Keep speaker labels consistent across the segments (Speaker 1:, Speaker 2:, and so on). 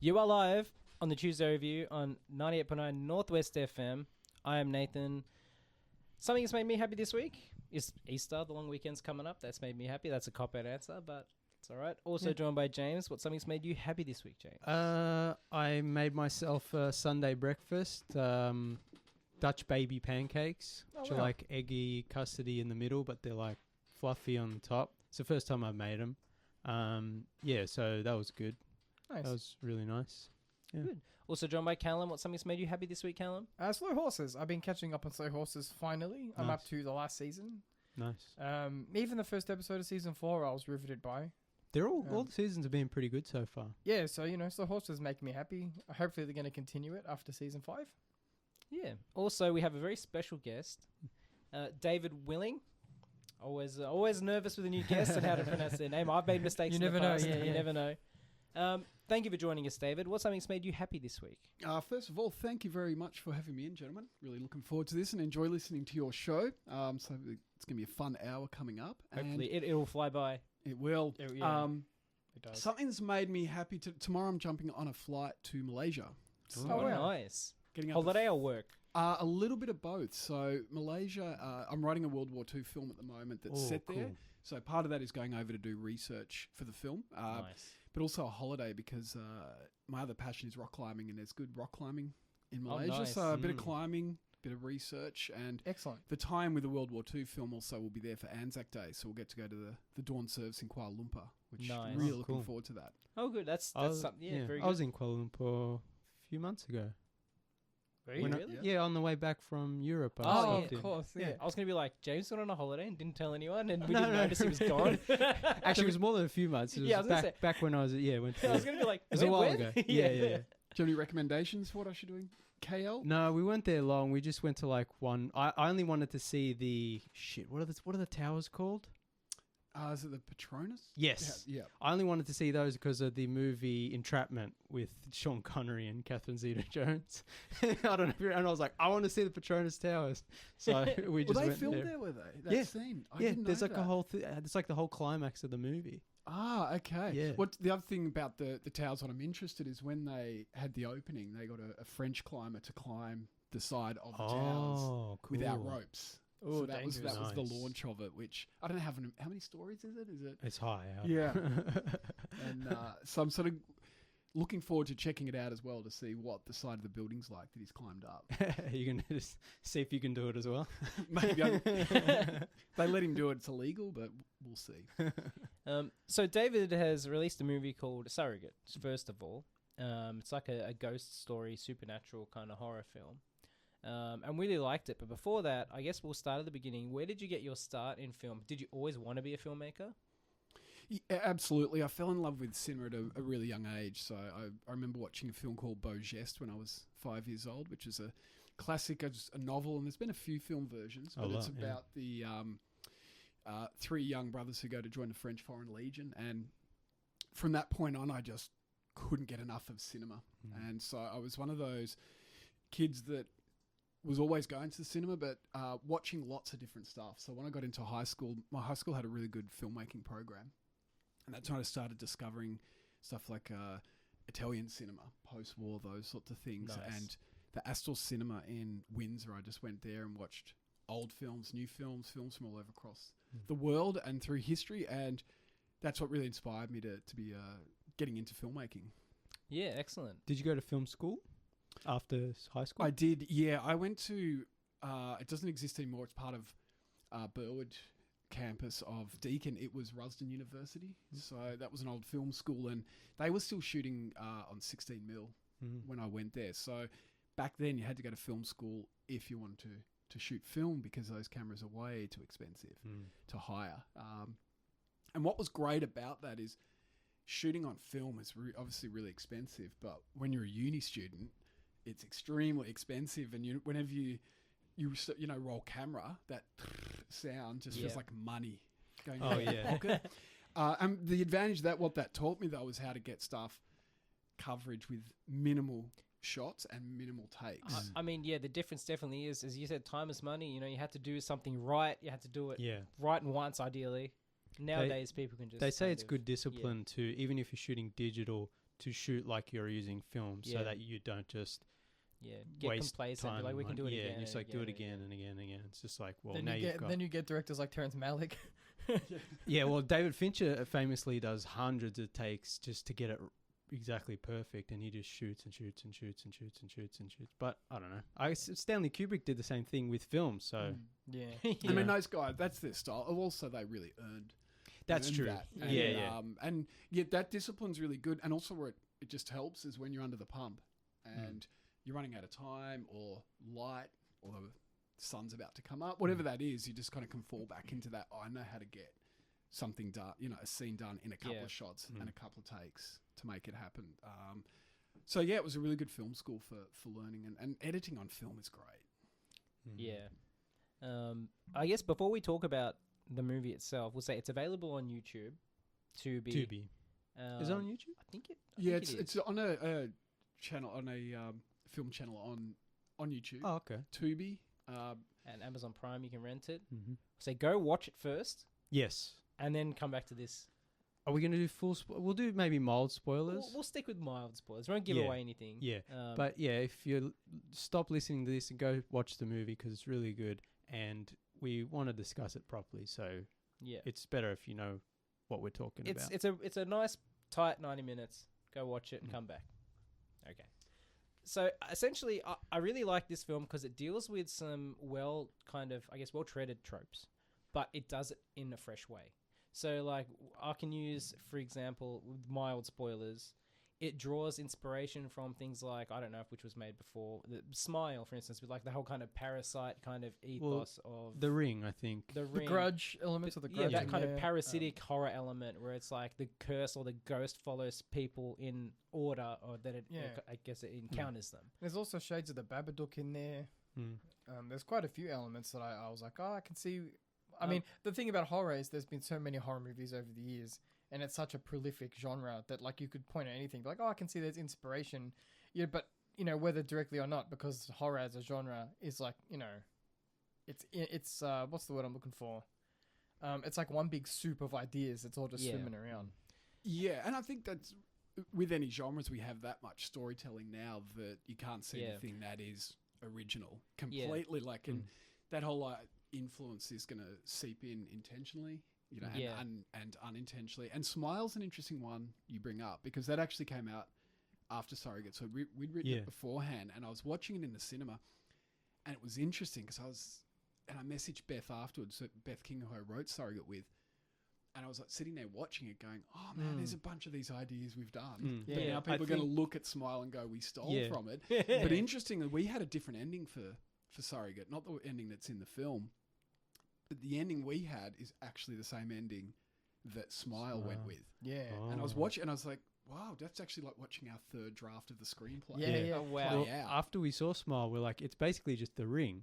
Speaker 1: You are live on the Tuesday Review on 98.9 Northwest FM. I am Nathan. Something that's made me happy this week is Easter. The long weekend's coming up. That's made me happy. That's a cop-out answer, but it's all right. Also joined by James. What's something's made you happy this week, James?
Speaker 2: I made myself a Sunday breakfast. Dutch baby pancakes, which are like eggy, custardy in the middle, but they're like fluffy on the top. It's the first time I've made them. So that was good. Nice. That was really nice. Yeah.
Speaker 1: Good. Also joined by Callum. What's something's made you happy this week, Callum?
Speaker 3: Slow Horses. I've been catching up on Slow Horses finally. I'm up to the last season.
Speaker 2: Nice.
Speaker 3: Even the first episode of season 4 I was riveted by.
Speaker 2: They're all the seasons have been pretty good so far.
Speaker 3: Yeah, so Slow Horses make me happy. Hopefully they're going to continue it after season 5.
Speaker 1: Yeah. Also, we have a very special guest, David Willing. Always nervous with a new guest and how to pronounce their name. I've made mistakes. You never know. You never know. Thank you for joining us, David. What's something's made you happy this week?
Speaker 4: First of all, thank you very much for having me in, gentlemen. Really looking forward to this and enjoy listening to your show. So it's going to be a fun hour coming up.
Speaker 1: Hopefully, it'll fly by.
Speaker 4: It will.
Speaker 1: It does.
Speaker 4: Something that's made me happy. Tomorrow I'm jumping on a flight to Malaysia.
Speaker 1: So nice.
Speaker 4: Getting
Speaker 1: holiday or work?
Speaker 4: A little bit of both. So Malaysia, I'm writing a World War II film at the moment that's set there. Cool. So part of that is going over to do research for the film.
Speaker 1: Nice.
Speaker 4: But also a holiday because my other passion is rock climbing, and there's good rock climbing in Malaysia.
Speaker 1: Nice.
Speaker 4: So a bit of climbing, bit of research, and
Speaker 3: excellent.
Speaker 4: The time with the World War II film also will be there for Anzac Day, so we'll get to go to the dawn service in Kuala Lumpur, which I'm really looking forward to that.
Speaker 1: Oh, good. That's something. Yeah, very good.
Speaker 2: I was in Kuala Lumpur a few months ago.
Speaker 1: Really?
Speaker 2: Yeah, on the way back from Europe.
Speaker 3: Of course, yeah.
Speaker 1: I was going to be like, James went on a holiday and didn't tell anyone, and we didn't notice he was gone.
Speaker 2: Actually, it was more than a few months. It was back when I was, went to...
Speaker 1: I was going to be like...
Speaker 2: It was a while ago. Yeah.
Speaker 4: Do you have any recommendations for what I should do in KL?
Speaker 2: No, we weren't there long. We just went to like one... I only wanted to see the... What are the towers called?
Speaker 4: Is it the Petronas?
Speaker 2: Yes.
Speaker 4: Yeah.
Speaker 2: I only wanted to see those because of the movie Entrapment with Sean Connery and Catherine Zeta-Jones. I don't know. And I was like, I want to see the Petronas Towers. So we just went
Speaker 4: filmed
Speaker 2: there,
Speaker 4: were they? That scene? I didn't know
Speaker 2: there's like
Speaker 4: that.
Speaker 2: a whole... it's like the whole climax of the movie.
Speaker 4: Ah, okay.
Speaker 2: Yeah.
Speaker 4: What the other thing about the towers, what I'm interested is when they had the opening, they got a French climber to climb the side of the towers without ropes.
Speaker 1: Oh,
Speaker 4: so that was
Speaker 2: nice.
Speaker 4: the launch of it, which I don't know how many stories is it?
Speaker 2: It's high.
Speaker 4: Yeah. And so I'm sort of looking forward to checking it out as well to see what the side of the building's like that he's climbed up.
Speaker 2: You can just see if you can do it as well.
Speaker 4: Maybe they let him do it. It's illegal, but we'll see.
Speaker 1: So David has released a movie called Surrogate. First of all, it's like a ghost story, supernatural kind of horror film. And really liked it. But before that, I guess we'll start at the beginning. Where did you get your start in film? Did you always want to be a filmmaker?
Speaker 4: Yeah, absolutely. I fell in love with cinema at a really young age. So I remember watching a film called Beau Geste when I was 5 years old, which is a classic, a novel. And there's been a few film versions, but it's about the 3 young brothers who go to join the French Foreign Legion. And from that point on, I just couldn't get enough of cinema. And so I was one of those kids that was always going to the cinema, but watching lots of different stuff. So when I got into high school, my high school had a really good filmmaking program. And that's when I started discovering stuff like Italian cinema, post-war, those sorts of things.
Speaker 1: Nice.
Speaker 4: And the Astor Cinema in Windsor, I just went there and watched old films, new films, films from all over across the world and through history. And that's what really inspired me to be getting into filmmaking.
Speaker 1: Yeah, excellent.
Speaker 2: Did you go to film school after high school?
Speaker 4: I did, yeah. I went to, it doesn't exist anymore. It's part of Burwood campus of Deakin. It was Rusden University. So that was an old film school, and they were still shooting on 16mm when I went there. So back then you had to go to film school if you wanted to shoot film because those cameras are way too expensive to hire. And what was great about that is shooting on film is obviously really expensive, but when you're a uni student, it's extremely expensive. And whenever you roll camera, that sound just feels like money going in your pocket. And the advantage what that taught me though was how to get stuff coverage with minimal shots and minimal takes.
Speaker 1: I mean, the difference definitely is, as you said, time is money. You had to do something right. You had to do it right and once, ideally. Nowadays, people can just...
Speaker 2: They say it's good discipline to, even if you're shooting digital, to shoot like you're using film,
Speaker 1: Yeah.
Speaker 2: so that you don't just
Speaker 1: get
Speaker 2: waste
Speaker 1: complacent.
Speaker 2: time.
Speaker 1: Be like, we can do it
Speaker 2: yeah,
Speaker 1: again.
Speaker 2: and just
Speaker 1: and
Speaker 2: like do it
Speaker 1: again
Speaker 2: again and again and again. It's just like, well,
Speaker 3: then
Speaker 2: now
Speaker 3: you
Speaker 2: you've
Speaker 3: get
Speaker 2: got.
Speaker 3: then you get directors like Terrence Malick.
Speaker 2: Yeah, well, David Fincher famously does hundreds of takes just to get it exactly perfect, and he just shoots and shoots and shoots and shoots and shoots and shoots. But I don't know. Stanley Kubrick did the same thing with film, so
Speaker 3: Yeah.
Speaker 4: I mean, those guys, that's their style. Also, they really earned.
Speaker 2: that's
Speaker 4: earned
Speaker 2: true.
Speaker 4: That.
Speaker 2: Yeah,
Speaker 4: And,
Speaker 2: yeah.
Speaker 4: And yet that discipline's really good. And also, where it just helps is when you're under the pump and you're running out of time or light or the sun's about to come up, whatever that is, you just kind of can fall back into that. Oh, I know how to get something done, a scene done in a couple of shots and a couple of takes to make it happen. So yeah, it was a really good film school for learning, and editing on film is great.
Speaker 1: Yeah. I guess before we talk about the movie itself, we'll say it's available on YouTube.
Speaker 2: Tubi. Is it on YouTube?
Speaker 1: I think it.
Speaker 4: Yeah,
Speaker 1: it is.
Speaker 4: it's on a channel, on a film channel on YouTube.
Speaker 2: Oh, okay.
Speaker 4: Tubi.
Speaker 1: And Amazon Prime, you can rent it.
Speaker 2: Mm-hmm.
Speaker 1: So go watch it first,
Speaker 2: Yes.
Speaker 1: and then come back to this.
Speaker 2: Are we going to do full? We'll do maybe mild spoilers.
Speaker 1: We'll stick with mild spoilers. We won't give
Speaker 2: Yeah.
Speaker 1: away anything.
Speaker 2: Yeah,
Speaker 1: Um,
Speaker 2: but yeah, if you stop listening to this and go watch the movie because it's really good, and we want to discuss it properly, so
Speaker 1: yeah,
Speaker 2: it's better if you know what we're talking about.
Speaker 1: it's a nice tight 90 minutes. Go watch it and come back. Okay. So essentially, I really like this film because it deals with some well-treaded tropes, but it does it in a fresh way. So, like, I can use, for example, with mild spoilers, it draws inspiration from things like, I don't know which was made before, the Smile, for instance, with like the whole kind of parasite kind of ethos of
Speaker 2: The Ring, I think.
Speaker 1: the
Speaker 3: The
Speaker 1: Ring.
Speaker 3: grudge elements of the grudge.
Speaker 1: that
Speaker 3: in
Speaker 1: kind of
Speaker 3: there.
Speaker 1: parasitic horror element where it's like the curse or the ghost follows people in order, or that it, I guess it encounters them.
Speaker 3: There's also shades of the Babadook in there. There's quite a few elements that I was like, I can see. I mean, the thing about horror is there's been so many horror movies over the years, and it's such a prolific genre that like you could point at anything, be like, I can see there's inspiration. Yeah, but whether directly or not, because horror as a genre is like, it's what's the word I'm looking for? It's like one big soup of ideas. It's all just swimming around.
Speaker 4: Yeah, and I think that's with any genres, we have that much storytelling now that you can't see anything that is original completely. Like, and that whole influence is going to seep in intentionally, and unintentionally. And Smile's an interesting one you bring up because that actually came out after Surrogate. So we'd written it beforehand, and I was watching it in the cinema, and it was interesting because I messaged Beth afterwards, so Beth King, who I wrote Surrogate with, and I was like sitting there watching it going, oh man, there's a bunch of these ideas we've done. But now people are going to look at Smile and go, we stole from it. But interestingly, we had a different ending for Surrogate, not the ending that's in the film. But the ending we had is actually the same ending that Smile went with.
Speaker 3: Yeah.
Speaker 4: And I was watching, and I was like, wow, that's actually like watching our third draft of the screenplay.
Speaker 3: Yeah.
Speaker 1: Oh, wow.
Speaker 2: Well,
Speaker 4: play out.
Speaker 2: after we saw Smile, we're like, it's basically just The Ring,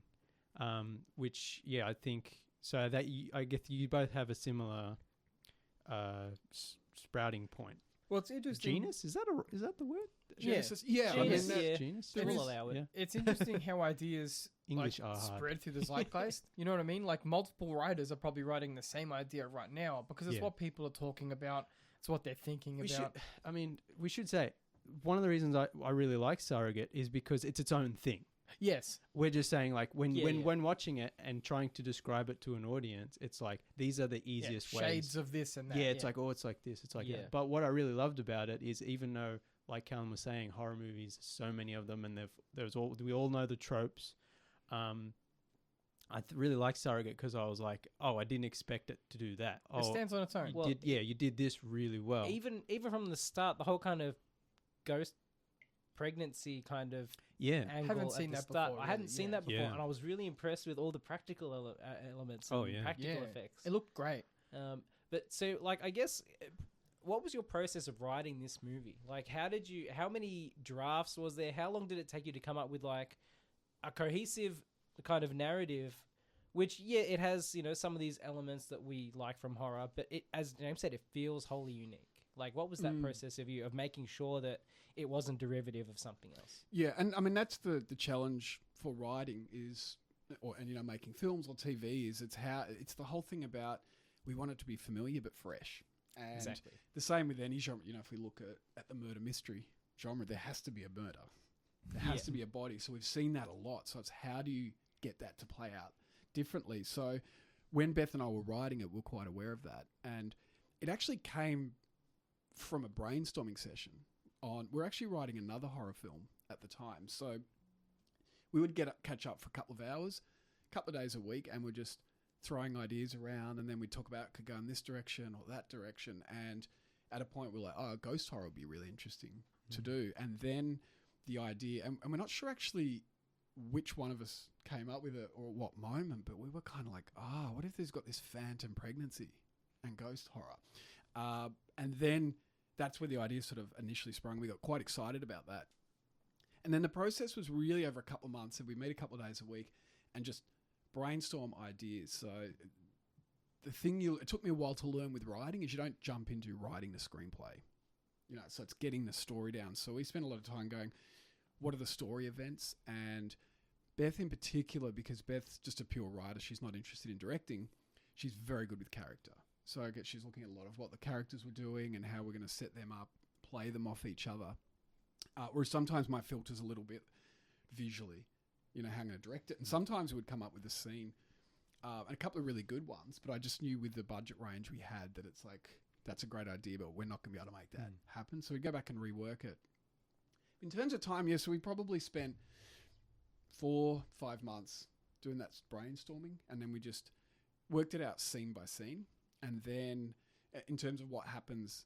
Speaker 2: which I think so that I guess you both have a similar sprouting point.
Speaker 3: Well, it's interesting.
Speaker 2: Genus, is that the word?
Speaker 4: Genesis, yeah.
Speaker 1: Genus,
Speaker 4: I mean,
Speaker 1: yeah.
Speaker 2: Genus.
Speaker 1: We'll
Speaker 3: There is-
Speaker 1: allow it.
Speaker 2: Yeah.
Speaker 3: It's interesting how ideas
Speaker 2: English
Speaker 3: like,
Speaker 2: are hard.
Speaker 3: spread through the zeitgeist. You know what I mean? Like multiple writers are probably writing the same idea right now because it's what people are talking about. It's what they're thinking about.
Speaker 2: We should say one of the reasons I really like Surrogate is because it's its own thing.
Speaker 3: Yes.
Speaker 2: We're just saying like when watching it and trying to describe it to an audience, it's like these are the easiest ways.
Speaker 3: Shades of this and that.
Speaker 2: Yeah, it's like, oh, it's like this, it's like that. But what I really loved about it is even though, like Callum was saying, horror movies, so many of them, and we all know the tropes. I really like Surrogate because I was like, oh, I didn't expect it to do that.
Speaker 3: It stands on its own.
Speaker 2: You did this really well.
Speaker 1: Even from the start, the whole kind of ghost pregnancy kind of angle
Speaker 3: Haven't seen
Speaker 1: at the
Speaker 3: that
Speaker 1: start.
Speaker 3: before,
Speaker 1: I hadn't
Speaker 3: really,
Speaker 1: seen
Speaker 3: yeah.
Speaker 1: that before,
Speaker 2: Yeah.
Speaker 1: and I was really impressed with all the practical elements and practical effects.
Speaker 3: It looked great.
Speaker 1: But so, like, I guess, what was your process of writing this movie? Like, how many drafts was there? How long did it take you to come up with, like, a cohesive kind of narrative, which, it has, some of these elements that we like from horror, but it, as James said, it feels wholly unique. Like, what was that process of making sure that it wasn't derivative of something else?
Speaker 4: Yeah, and I mean that's the challenge for writing is, making films or TV is it's the whole thing about we want it to be familiar but fresh, And
Speaker 1: Exactly.
Speaker 4: the same with any genre. You know, if we look at the murder mystery genre, there has to be a murder. There has to be a body. So we've seen that a lot. So it's how do you get that to play out differently? So when Beth and I were writing it, we were quite aware of that. And it actually came from a brainstorming session we're actually writing another horror film at the time. So we would catch up for a couple of hours, a couple of days a week, and we're just throwing ideas around, and then we'd talk about could go in this direction or that direction. And at a point we're like, oh, ghost horror would be really interesting to do. And then the idea, and we're not sure actually which one of us came up with it or at what moment, but we were kind of like, what if there's got this phantom pregnancy and ghost horror? And then that's where the idea sort of initially sprung. We got quite excited about that. And then the process was really over a couple of months, and we meet a couple of days a week and just brainstorm ideas. So the thing it took me a while to learn with writing is you don't jump into writing the screenplay. You know, so it's getting the story down. So we spent a lot of time going, what are the story events? And Beth in particular, because Beth's just a pure writer, she's not interested in directing, she's very good with character. So I guess she's looking at a lot of what the characters were doing and how we're going to set them up, play them off each other. Whereas sometimes my filter's a little bit visually, you know, how I'm going to direct it. And sometimes we would come up with a scene, and a couple of really good ones, but I just knew with the budget range we had that it's like, that's a great idea, but we're not going to be able to make that happen. So we go back and rework it. In terms of time, so we probably spent 4-5 months doing that brainstorming, and then we just worked it out scene by scene. And then in terms of what happens,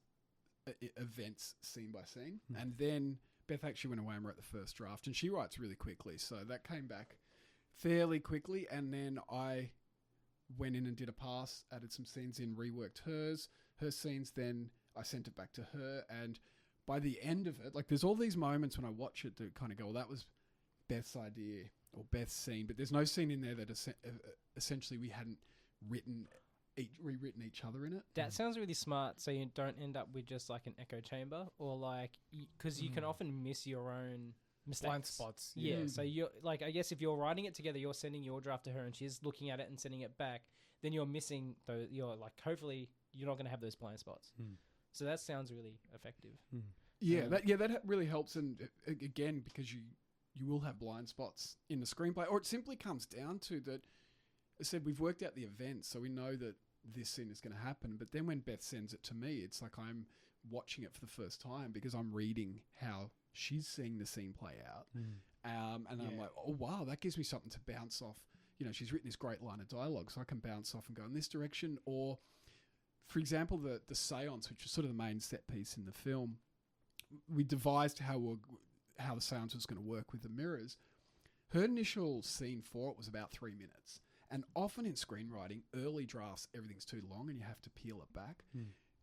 Speaker 4: events scene by scene. And then Beth actually went away and wrote the first draft, and she writes really quickly. So that came back fairly quickly. And then I went in and did a pass, added some scenes in, reworked her scenes. Then I sent it back to her. And by the end of it, like there's all these moments when I watch it to kind of go, well, that was Beth's idea or Beth's scene, but there's no scene in there that essentially we hadn't rewritten each other in it.
Speaker 1: That sounds really smart, so you don't end up with just like an echo chamber, or like, because you can often miss your own mistakes.
Speaker 3: Blind spots.
Speaker 1: Yeah, so you're like, I guess if you're writing it together, you're sending your draft to her and she's looking at it and sending it back, then you're missing those, you're like, hopefully you're not going to have those blind spots. So that sounds really effective.
Speaker 4: Yeah, that really helps. And again, because you will have blind spots in the screenplay, or it simply comes down to that. I said we've worked out the event, so we know that this scene is going to happen. But then when Beth sends it to me, it's like I'm watching it for the first time because I'm reading how she's seeing the scene play out. And I'm like, oh, wow, that gives me something to bounce off. You know, she's written this great line of dialogue, so I can bounce off and go in this direction. Or, for example, the seance, which is sort of the main set piece in the film, we devised how the seance was going to work with the mirrors. Her initial scene for it was about 3 minutes. And often in screenwriting, early drafts, everything's too long and you have to peel it back.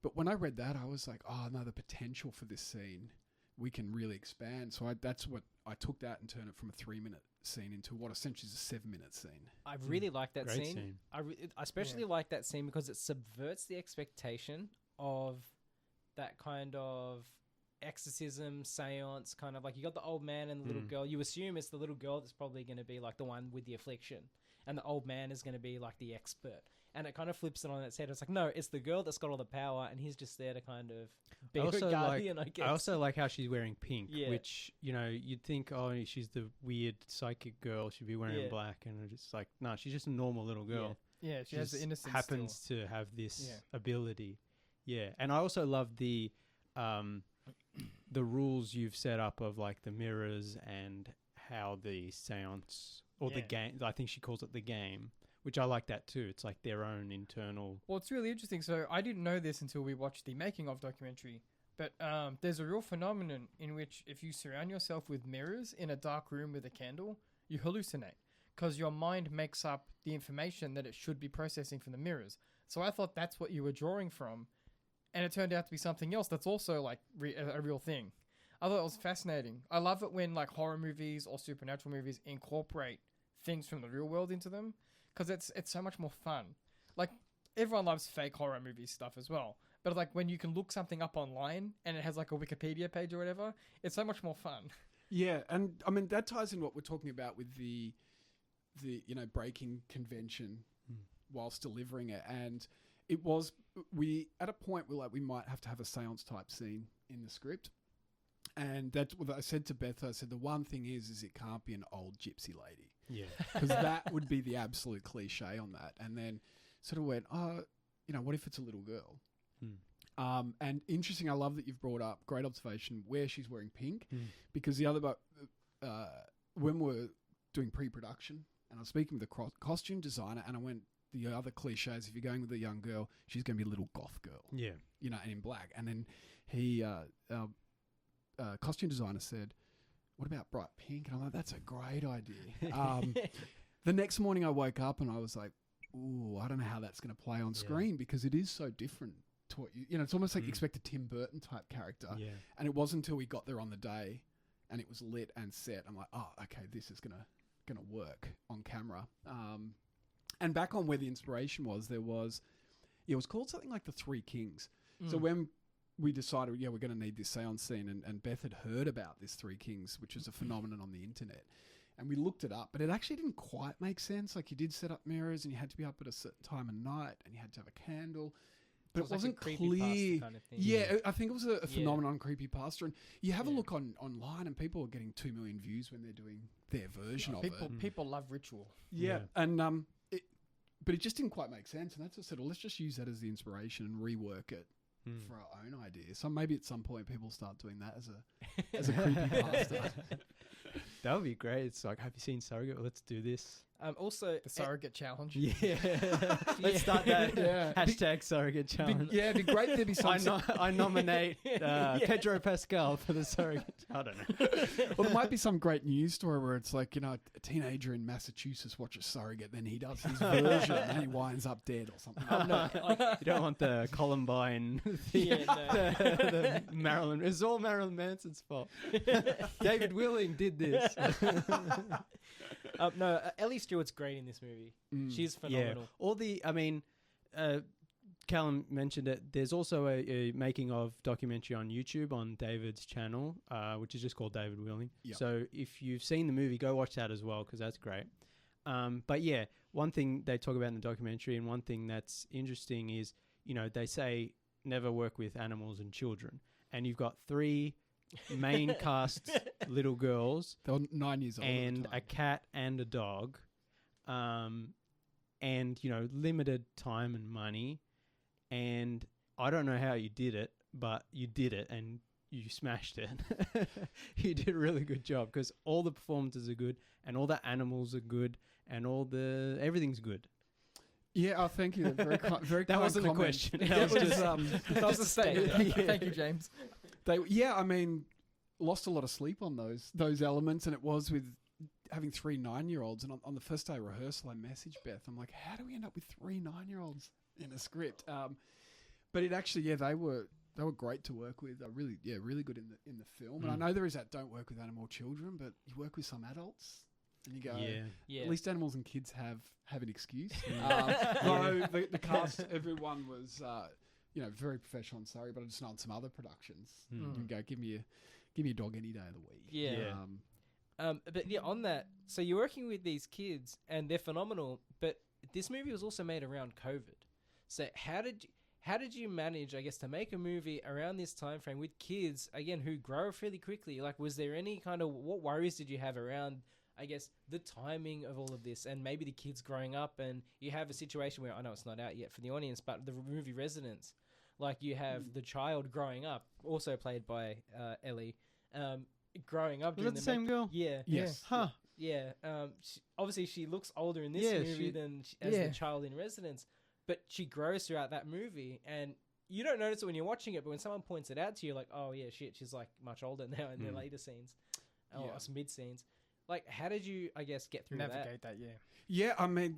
Speaker 4: But when I read that, I was like, oh, no, the potential for this scene, we can really expand. So that's what I took that and turned it from a 3-minute scene into what essentially is a 7-minute scene.
Speaker 1: I really like that
Speaker 2: Great
Speaker 1: scene. I especially like that scene because it subverts the expectation of that kind of exorcism seance, kind of like you got the old man and the little girl. You assume it's the little girl that's probably going to be like the one with the affliction, and the old man is going to be like the expert. And it kind of flips it on its head. It's like, no, it's the girl that's got all the power, and he's just there to kind of be a guardian, I guess.
Speaker 2: I also like how she's wearing pink, which, you know, you'd think, oh, she's the weird psychic girl, she'd be wearing black, and it's just like, no, she's just a normal little girl.
Speaker 3: Yeah, she has the innocence.
Speaker 2: Happens to have this ability. Yeah, and I also love the rules you've set up of like the mirrors and how the seance or the game, I think she calls it the game, which I like that too. It's like their own internal.
Speaker 3: Well, it's really interesting. So I didn't know this until we watched the making of documentary, but there's a real phenomenon in which if you surround yourself with mirrors in a dark room with a candle, you hallucinate because your mind makes up the information that it should be processing from the mirrors. So I thought that's what you were drawing from, and it turned out to be something else that's also like a real thing. I thought it was fascinating. I love it when like horror movies or supernatural movies incorporate things from the real world into them, because it's so much more fun. Like, everyone loves fake horror movie stuff as well, but like when you can look something up online and it has like a Wikipedia page or whatever, it's so much more fun.
Speaker 4: Yeah, and I mean that ties in what we're talking about with the you know, breaking convention whilst delivering it. And it was, we at a point we're like, we might have to have a seance type scene in the script. And that's what I said to Beth. I said, the one thing is it can't be an old gypsy lady.
Speaker 2: Yeah.
Speaker 4: Because that would be the absolute cliche on that. And then sort of went, what if it's a little girl? And interesting, I love that you've brought up, great observation, where she's wearing pink. Because the other, when we're doing pre-production, and I was speaking with the costume designer, and I went, the other cliches, if you're going with a young girl, she's going to be a little goth girl. Yeah. And in black. And then he, costume designer said, what about bright pink? And I'm like, that's a great idea. The next morning I woke up and I was like, ooh, I don't know how that's going to play on screen because it is so different to what it's almost like you expect a Tim Burton type character. Yeah. And it wasn't until we got there on the day and it was lit and set. I'm like, oh, okay, this is gonna work on camera. And back on where the inspiration was, it was called something like the Three Kings. So when we decided, we're going to need this seance scene, and Beth had heard about this Three Kings, which was a phenomenon on the internet. And we looked it up, but it actually didn't quite make sense. Like, you did set up mirrors, and you had to be up at a certain time of night, and you had to have a candle. But it wasn't
Speaker 1: like
Speaker 4: clear.
Speaker 1: Kind of thing.
Speaker 4: Yeah, I think it was a phenomenon on creepypasta. And you have a look online, and people are getting 2 million views when they're doing their version of it.
Speaker 3: People love ritual.
Speaker 4: Yeah. And but it just didn't quite make sense. And that's what I said, well, let's just use that as the inspiration and rework it for our own ideas. So maybe at some point people start doing that as a creepypasta.
Speaker 2: That would be great. It's like, have you seen Surrogate? Well, let's do this.
Speaker 1: Also,
Speaker 3: the Surrogate challenge.
Speaker 2: Yeah. Let's start that. Hashtag Surrogate challenge.
Speaker 4: It'd be great if there'd be some...
Speaker 2: I nominate Pedro Pascal for the Surrogate. I don't know.
Speaker 4: Well, there might be some great news story where it's like, a teenager in Massachusetts watches Surrogate, then he does his version and he winds up dead or something.
Speaker 2: Oh, no. You don't want the Columbine the Marilyn. It's all Marilyn Manson's fault. David Willing did this.
Speaker 1: No, Ellie Stewart's great in this movie. She's phenomenal.
Speaker 2: Callum mentioned it. There's also a making of documentary on YouTube on David's channel, which is just called David Willing. Yep. So if you've seen the movie, go watch that as well because that's great. But yeah, one thing they talk about in the documentary and one thing that's interesting is, they say never work with animals and children. And you've got 3 main cast little girls.
Speaker 4: They were 9 years old.
Speaker 2: And a cat and a dog. And, limited time and money. And I don't know how you did it, but you did it and you smashed it. You did a really good job because all the performances are good and all the animals are good and everything's good.
Speaker 4: Yeah, thank you. Very
Speaker 2: that wasn't
Speaker 4: comment.
Speaker 2: a question. That was
Speaker 3: a statement. Thank you, James.
Speaker 4: Lost a lot of sleep on those elements, and it was with having 3 9-year-olds. And on the first day of rehearsal, I messaged Beth. I'm like, how do we end up with 3 9-year-olds in a script? But it actually, they were great to work with. Really good in the film. And I know there is that don't work with animal children, but you work with some adults. And you go, at least animals and kids have an excuse. Though the cast, everyone was, very professional. Sorry, but I just know on some other productions, you can go, give me a dog any day of the week.
Speaker 1: Yeah. But on that, so you're working with these kids and they're phenomenal. But this movie was also made around COVID. So how did you manage, I guess, to make a movie around this time frame with kids again who grow fairly quickly? Like, was there any kind of what worries did you have around, I guess, the timing of all of this and maybe the kids growing up? And you have a situation where, I know it's not out yet for the audience, but the movie Residence, like you have the child growing up, also played by Ellie, growing up.
Speaker 2: Was that the same girl?
Speaker 1: Yeah.
Speaker 4: Yes.
Speaker 2: Huh.
Speaker 1: Yeah. Obviously, she looks older in this movie than as the child in Residence, but she grows throughout that movie, and you don't notice it when you're watching it, but when someone points it out to you, like, oh yeah, shit, she's like much older now in the later scenes, or some mid scenes. Like, how did you, I guess, get through
Speaker 3: navigate that?
Speaker 4: Yeah, I mean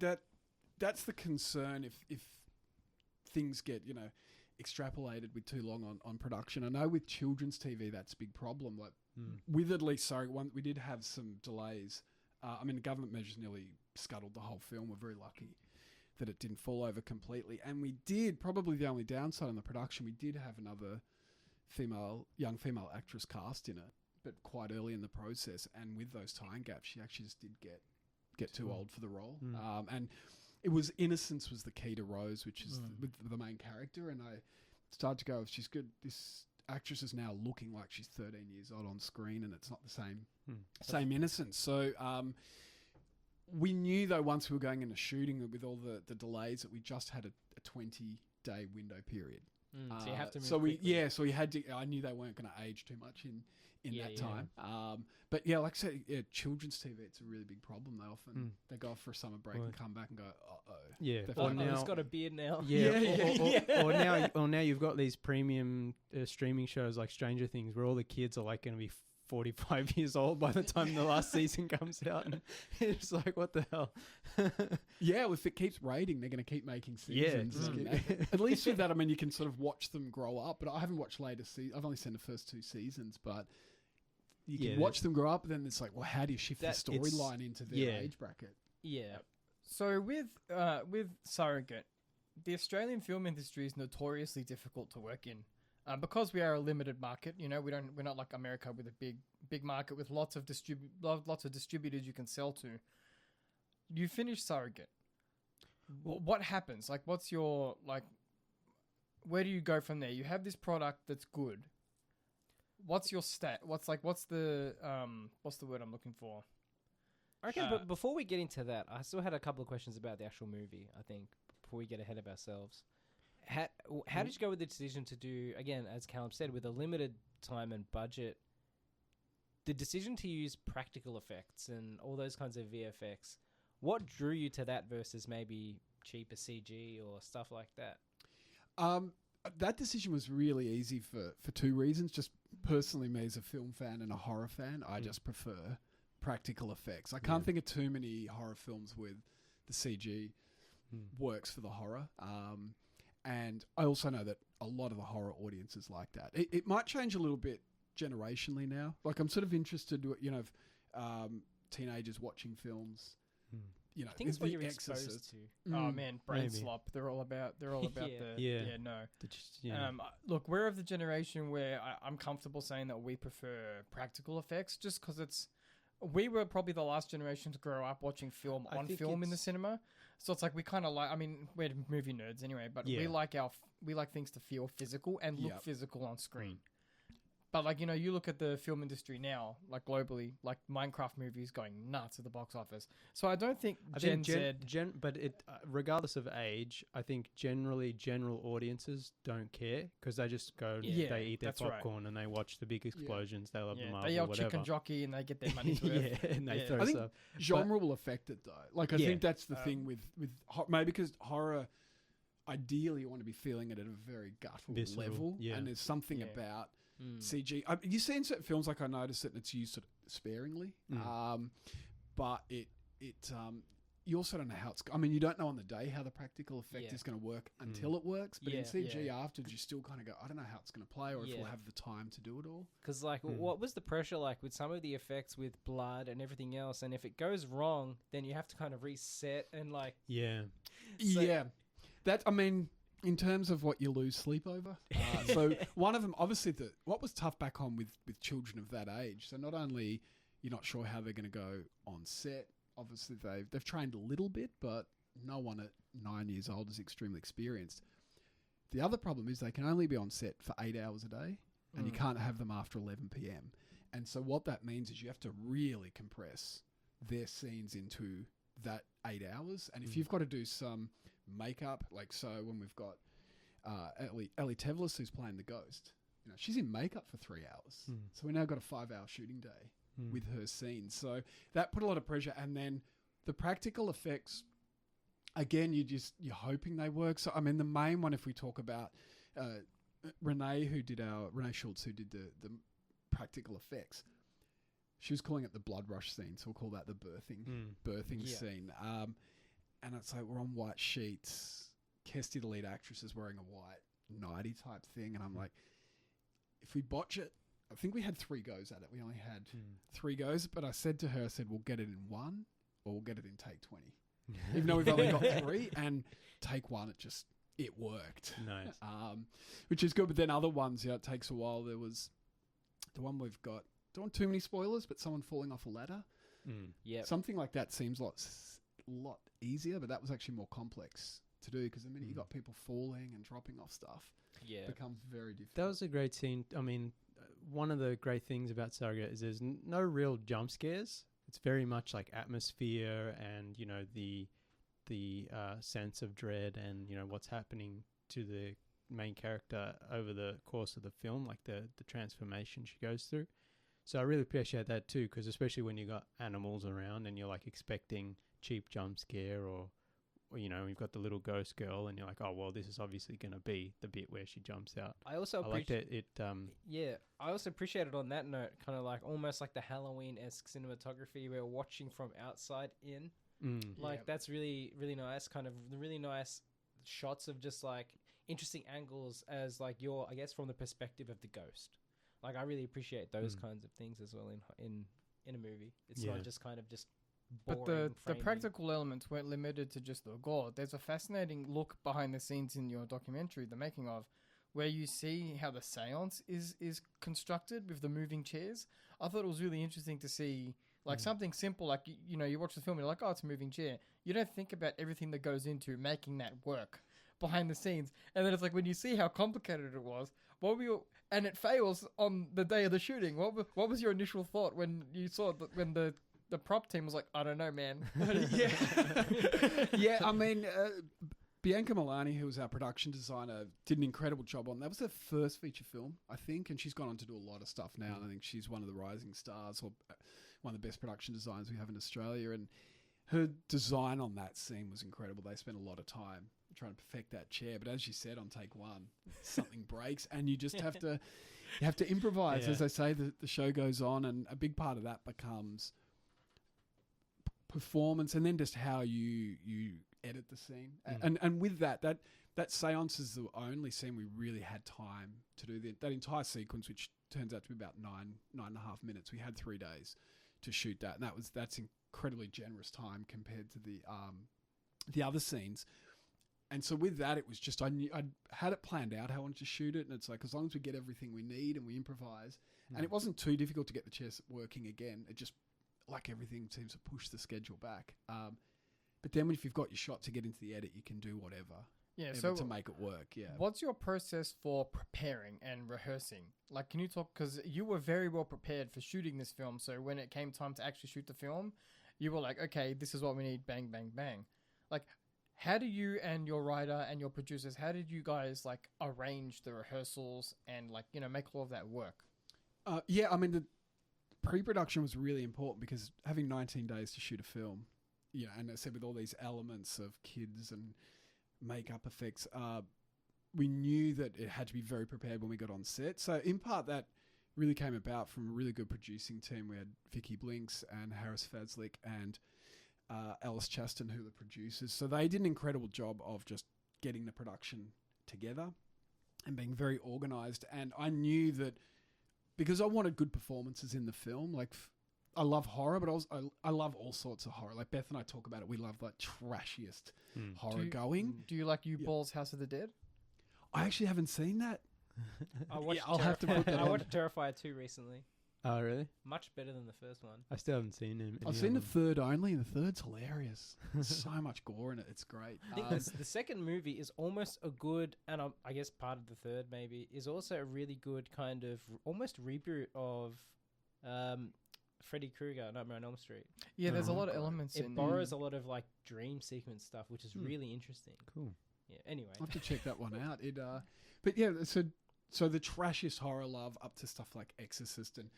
Speaker 4: that's the concern if things get extrapolated with too long on production. I know with children's TV that's a big problem. Like with at least we did have some delays. The government measures nearly scuttled the whole film. We're very lucky that it didn't fall over completely. And we did, probably the only downside on the production, we did have another young female actress cast in it, but quite early in the process. And with those time gaps, she actually just did get too old for the role. And innocence was the key to Rose, which is with the main character, and I started to go, if she's good, this actress is now looking like she's 13 years old on screen, and it's not the same innocence. So we knew, though, once we were going into shooting, that with all the delays, that we just had a 20-day window period.
Speaker 1: So you have to move
Speaker 4: so
Speaker 1: quickly.
Speaker 4: so we had to. I knew they weren't going to age too much in that time. But yeah, like I said, children's TV, it's a really big problem. They often they go off for a summer break and come back and go, uh-oh.
Speaker 2: Yeah.
Speaker 1: Oh,
Speaker 2: Or
Speaker 1: he's
Speaker 2: now,
Speaker 1: got a beard now.
Speaker 2: or now you've got these premium streaming shows like Stranger Things, where all the kids are like going to be 45 years old by the time the last season comes out, and it's like, what the hell?
Speaker 4: Yeah, well, if it keeps rating, they're going to keep making seasons. At least with that, I mean, you can sort of watch them grow up. But I haven't watched later seasons. I've only seen the first 2 seasons, but you can watch them grow up. And then it's like, well, how do you shift the storyline into their age bracket?
Speaker 1: Yeah.
Speaker 3: So with Surrogate, the Australian film industry is notoriously difficult to work in. Because we are a limited market, you know, we're not like America with a big market with lots of distributors you can sell to. You finish Surrogate. What happens? Like, what's your, like, where do you go from there? You have this product that's good. What's your what's the word I'm looking for?
Speaker 1: Okay, but before we get into that, I still had a couple of questions about the actual movie, I think, before we get ahead of ourselves. How did you go with the decision to do, again, as Callum said, with a limited time and budget, the decision to use practical effects and all those kinds of VFX? What drew you to that versus maybe cheaper CG or stuff like that?
Speaker 4: That decision was really easy for 2 reasons. Just personally, me as a film fan and a horror fan, I just prefer practical effects. I can't think of too many horror films with the CG works for the horror. And I also know that a lot of the horror audiences like that. It might change a little bit generationally now. Like, I'm sort of interested, you know, teenagers watching films. You know,
Speaker 1: I think it's what you're exposed to.
Speaker 3: Oh man, brain slop. They're all about look, we're of the generation where I'm comfortable saying that we prefer practical effects, just because we were probably the last generation to grow up watching film in the cinema. So it's like we kind of like, I mean, we're movie nerds anyway, but we like things to feel physical and look physical on screen. But like, you know, you look at the film industry now, like globally, like Minecraft movies going nuts at the box office. So I don't think
Speaker 2: regardless of age, I think general audiences don't care, because they just go, they eat their popcorn and they watch the big explosions. They love the Marvel,
Speaker 3: they yell
Speaker 2: whatever.
Speaker 3: chicken jockey and they get their money's worth.
Speaker 2: And they throw
Speaker 4: I think
Speaker 2: stuff.
Speaker 4: genre will affect it, though. Like, I think that's the thing with maybe because horror, ideally you want to be feeling it at a very guttural level, and there's something about CG. You see in certain films, like I noticed it, and it's used sort of sparingly, but you also don't know how it's. I mean, you don't know on the day how the practical effect is going to work until it works. But in CG afterwards, you still kind of go, I don't know how it's going to play, or if we'll have the time to do it all.
Speaker 1: Because like, what was the pressure like with some of the effects with blood and everything else? And if it goes wrong, then you have to kind of reset and like.
Speaker 4: That, I mean, in terms of what you lose sleep over. So one of them, obviously, what was tough back on with children of that age. So not only you're not sure how they're going to go on set. Obviously, they've trained a little bit, but no one at 9 years old is extremely experienced. The other problem is they can only be on set for 8 hours a day, and you can't have them after 11 p.m. And so what that means is you have to really compress their scenes into that 8 hours. And if you've got to do some makeup, like so when we've got Ellie Tevlis, who's playing the ghost, you know, she's in makeup for 3 hours. So we now got a 5-hour shooting day with her scenes. So that put a lot of pressure. And then the practical effects, again, you're hoping they work. So I mean, the main one, if we talk about Renee Schultz, who did the practical effects, she was calling it the blood rush scene, so we'll call that the birthing scene. And it's like, we're on white sheets. Kirsty, the lead actress, is wearing a white nightie type thing, and I'm like, if we botch it, I think we had 3 goes at it. We only had 3 goes, but I said to her, we'll get it in 1 or we'll get it in take 20. Even though we've only got 3, and take 1, it worked.
Speaker 2: Nice.
Speaker 4: Which is good, but then other ones, it takes a while. There was the one we've got, don't want too many spoilers, but someone falling off a ladder.
Speaker 1: Yeah.
Speaker 4: Something like that seems lot easier, but that was actually more complex to do because the minute you got people falling and dropping off stuff, it becomes very difficult.
Speaker 2: That was a great scene. I mean, one of the great things about Surrogate is there's no real jump scares. It's very much like atmosphere and, you know, the sense of dread and, you know, what's happening to the main character over the course of the film, like the transformation she goes through. So I really appreciate that too, because especially when you got animals around and you're like expecting cheap jump scare or you know, you've got the little ghost girl and you're like, oh, well, this is obviously going to be the bit where she jumps out.
Speaker 1: I also
Speaker 2: like that it
Speaker 1: I also appreciated on that note, kind of like almost like the Halloween-esque cinematography we're watching from outside in. That's really, really nice. Kind of the really nice shots of just like interesting angles as like your, I guess, from the perspective of the ghost. Like I really appreciate those kinds of things as well in a movie. It's not just kind of just
Speaker 3: but the practical elements weren't limited to just the gore. There's a fascinating look behind the scenes in your documentary, The Making of, where you see how the seance is constructed with the moving chairs. I thought it was really interesting to see like something simple, like, you know, you watch the film and you're like, oh, it's a moving chair. You don't think about everything that goes into making that work behind the scenes. And then it's like when you see how complicated it was, and it fails on the day of the shooting. What was your initial thought when you saw when the prop team was like, I don't know, man.
Speaker 4: Yeah, I mean, Bianca Milani, who was our production designer, did an incredible job on that. Was her first feature film, I think, and she's gone on to do a lot of stuff now. And I think she's one of the rising stars, or one of the best production designers we have in Australia. And her design on that scene was incredible. They spent a lot of time trying to perfect that chair. But as you said, on take one, something breaks, and you just have to improvise. As I say, the show goes on, and a big part of that becomes performance, and then just how you edit the scene. And with that seance is the only scene we really had time to do. That entire sequence, which turns out to be about 9.5 minutes, we had 3 days to shoot that, and that's incredibly generous time compared to the other scenes. And so with that, it was just I had it planned out how I wanted to shoot it, and it's like as long as we get everything we need and we improvise, and it wasn't too difficult to get the chairs working again. It just, like everything, seems to push the schedule back. But then if you've got your shot to get into the edit, you can do whatever. Yeah, so to make it work. Yeah.
Speaker 3: What's your process for preparing and rehearsing? Like, can you talk, because you were very well prepared for shooting this film. So when it came time to actually shoot the film, you were like, okay, this is what we need. Bang, bang, bang. Like, how do you and your writer and your producers, how did you guys like arrange the rehearsals and like, you know, make all of that work?
Speaker 4: Yeah, I mean, the pre-production was really important because having 19 days to shoot a film, you know, and I said with all these elements of kids and makeup effects, we knew that it had to be very prepared when we got on set. So in part that really came about from a really good producing team. We had Vicky Blinks and Harris Fazlick and Alice Chaston, who were the producers. So they did an incredible job of just getting the production together and being very organised. And I knew that because I wanted good performances in the film, like I love horror, but I love all sorts of horror. Like Beth and I talk about it. We love like trashiest horror going.
Speaker 3: Do you like Ball's House of the Dead?
Speaker 4: I actually haven't seen that.
Speaker 1: I'll have to put that I watched Terrifier 2 recently.
Speaker 2: Oh, really?
Speaker 1: Much better than the first one.
Speaker 2: I still haven't seen him.
Speaker 4: I've seen the third only, and the third's hilarious. So much gore in it. It's great.
Speaker 1: I think the second movie is almost a good, and I guess part of the third maybe, is also a really good kind of almost reboot of Freddy Krueger, Nightmare on Elm Street.
Speaker 3: Yeah, there's a lot of elements in
Speaker 1: it. It borrows a lot of like dream sequence stuff, which is really interesting.
Speaker 2: Cool.
Speaker 1: Yeah, anyway.
Speaker 4: I'll have to check that one out. But yeah, so the trashiest horror love up to stuff like Exorcist, and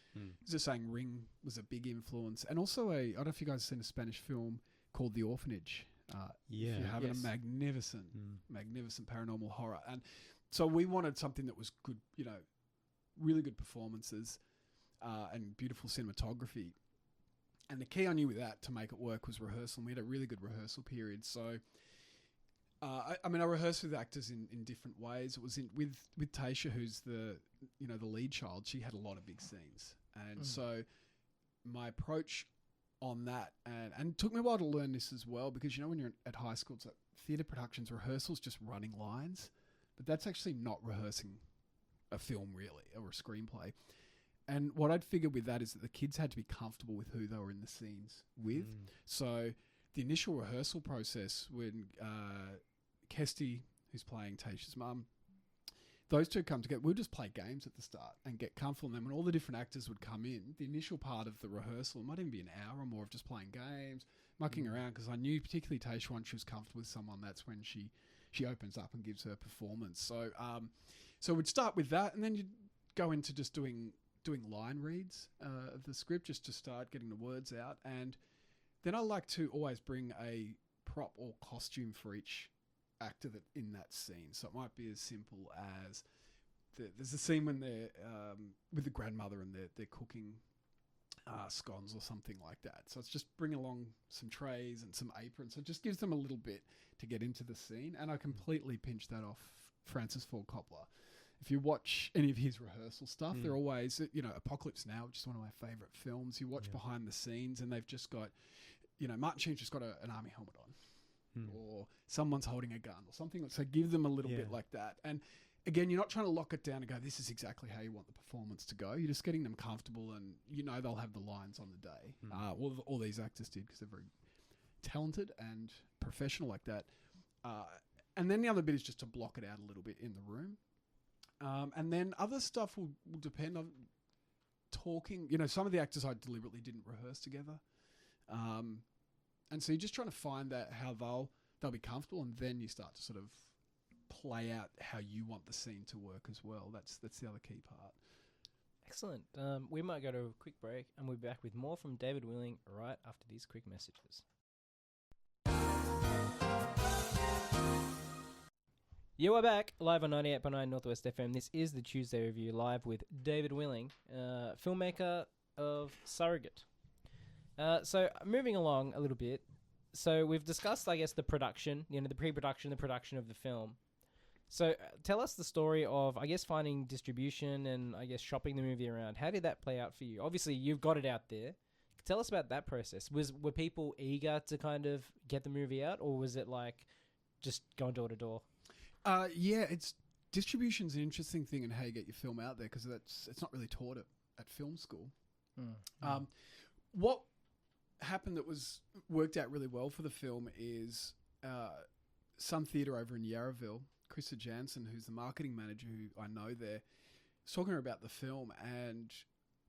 Speaker 4: just saying Ring was a big influence. And also I don't know if you guys have seen a Spanish film called The Orphanage. If you haven't, a magnificent paranormal horror. And so we wanted something that was good, you know, really good performances and beautiful cinematography. And the key I knew with that to make it work was rehearsal. And we had a really good rehearsal period. So I mean, I rehearsed with actors in different ways. It was with Taysha, who's the lead child. She had a lot of big scenes, and so my approach on that, and it took me a while to learn this as well, because you know when you're at high school, it's like theatre productions, rehearsals, just running lines, but that's actually not rehearsing a film really or a screenplay. And what I'd figured with that is that the kids had to be comfortable with who they were in the scenes with. So the initial rehearsal process when Kesty, who's playing Tasha's mum, those two come together. We'll just play games at the start and get comfortable. And then when all the different actors would come in, the initial part of the rehearsal, it might even be an hour or more of just playing games, mucking around, because I knew particularly Tasha, once she was comfortable with someone, that's when she opens up and gives her performance. So we'd start with that, and then you'd go into just doing line reads of the script just to start getting the words out. And then I like to always bring a prop or costume for each actor that in that scene. So it might be as simple as there's a scene when they're with the grandmother and they're cooking scones or something like that. So it's just bring along some trays and some aprons. So it just gives them a little bit to get into the scene. And I completely pinch that off Francis Ford Coppola. If you watch any of his rehearsal stuff, they're always, Apocalypse Now, which is one of my favourite films. You watch behind the scenes and they've just got, Martin Sheen's just got an army helmet on, or someone's holding a gun or something. So give them a little bit like that. And again, you're not trying to lock it down and go, this is exactly how you want the performance to go. You're just getting them comfortable, and they'll have the lines on the day. All these actors did, because they're very talented and professional like that. And then the other bit is just to block it out a little bit in the room. And then other stuff will depend on talking. Some of the actors I deliberately didn't rehearse together. And so you're just trying to find that how they'll be comfortable, and then you start to sort of play out how you want the scene to work as well. That's the other key part.
Speaker 1: Excellent. We might go to a quick break, and we'll be back with more from David Willing right after these quick messages. You are back live on 98.9 Northwest FM. This is the Tuesday Review live with David Willing, filmmaker of Surrogate. So moving along a little bit. So we've discussed, I guess, the production, the pre-production, the production of the film. So tell us the story of, I guess, finding distribution and, I guess, shopping the movie around. How did that play out for you? Obviously, you've got it out there. Tell us about that process. Were people eager to kind of get the movie out, or was it like just going door to door?
Speaker 4: Distribution's an interesting thing in how you get your film out there, because it's not really taught at film school. What happened that worked out really well for the film is Sun Theatre over in Yarraville, Krista Jansen, who's the marketing manager who I know there, was talking to her about the film, and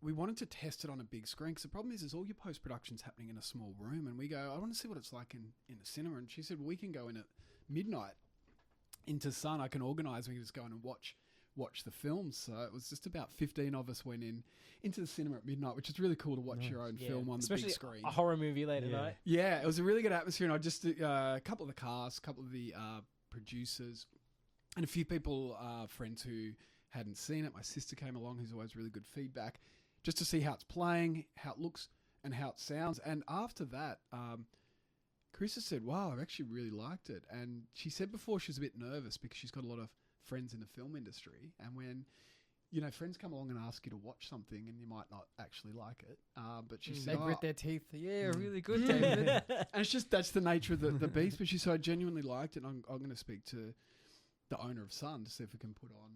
Speaker 4: we wanted to test it on a big screen, because the problem is all your post-production's happening in a small room, and we go, I want to see what it's like in a cinema. And she said, well, we can go in at midnight into Sun. I can organise, we can just go in and watch the film. So it was just about 15 of us went into the cinema at midnight, which is really cool to watch your own film on the big screen.
Speaker 1: A horror movie late at night.
Speaker 4: Yeah, it was a really good atmosphere, and I just a couple of the cast, a couple of the producers, and a few people, friends who hadn't seen it. My sister came along, who's always really good feedback, just to see how it's playing, how it looks, and how it sounds. And after that, Carissa said, wow, I actually really liked it. And she said before she was a bit nervous because she's got a lot of friends in the film industry. And when, friends come along and ask you to watch something and you might not actually like it. But she said,
Speaker 3: they grit their teeth. Yeah, really good, David.
Speaker 4: And it's just, that's the nature of the beast. But she said, I genuinely liked it. And I'm going to speak to the owner of Sun to see if we can put on,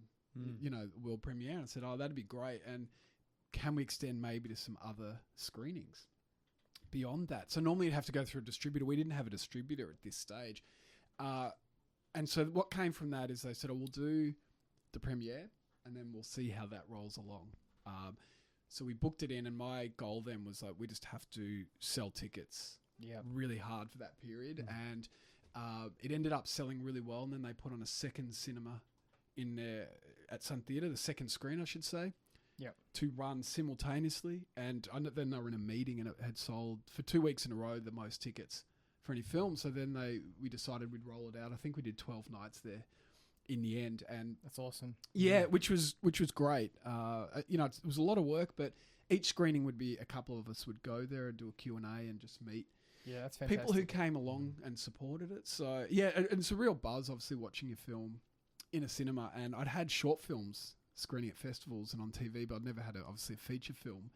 Speaker 4: the world premiere. And I said, oh, that'd be great. And can we extend maybe to some other screenings beyond that? So normally you'd have to go through a distributor. We didn't have a distributor at this stage. And so what came from that is they said, oh, we'll do the premiere and then we'll see how that rolls along. So we booked it in, and my goal then was like, we just have to sell tickets really hard for that period. And it ended up selling really well. And then they put on a second cinema in there at Sun Theatre, the second screen, I should say. To run simultaneously, and then they were in a meeting, and it had sold for 2 weeks in a row the most tickets for any film. So then we decided we'd roll it out. I think we did 12 nights there in the end, and
Speaker 3: that's awesome.
Speaker 4: Yeah, which was great. It was a lot of work, but each screening would be a couple of us would go there and do a Q&A and just meet.
Speaker 3: Yeah, that's fantastic.
Speaker 4: People who came along and supported it. So yeah, and it's a real buzz, obviously, watching your film in a cinema. And I'd had short films screening at festivals and on TV, but I'd never had obviously a feature film.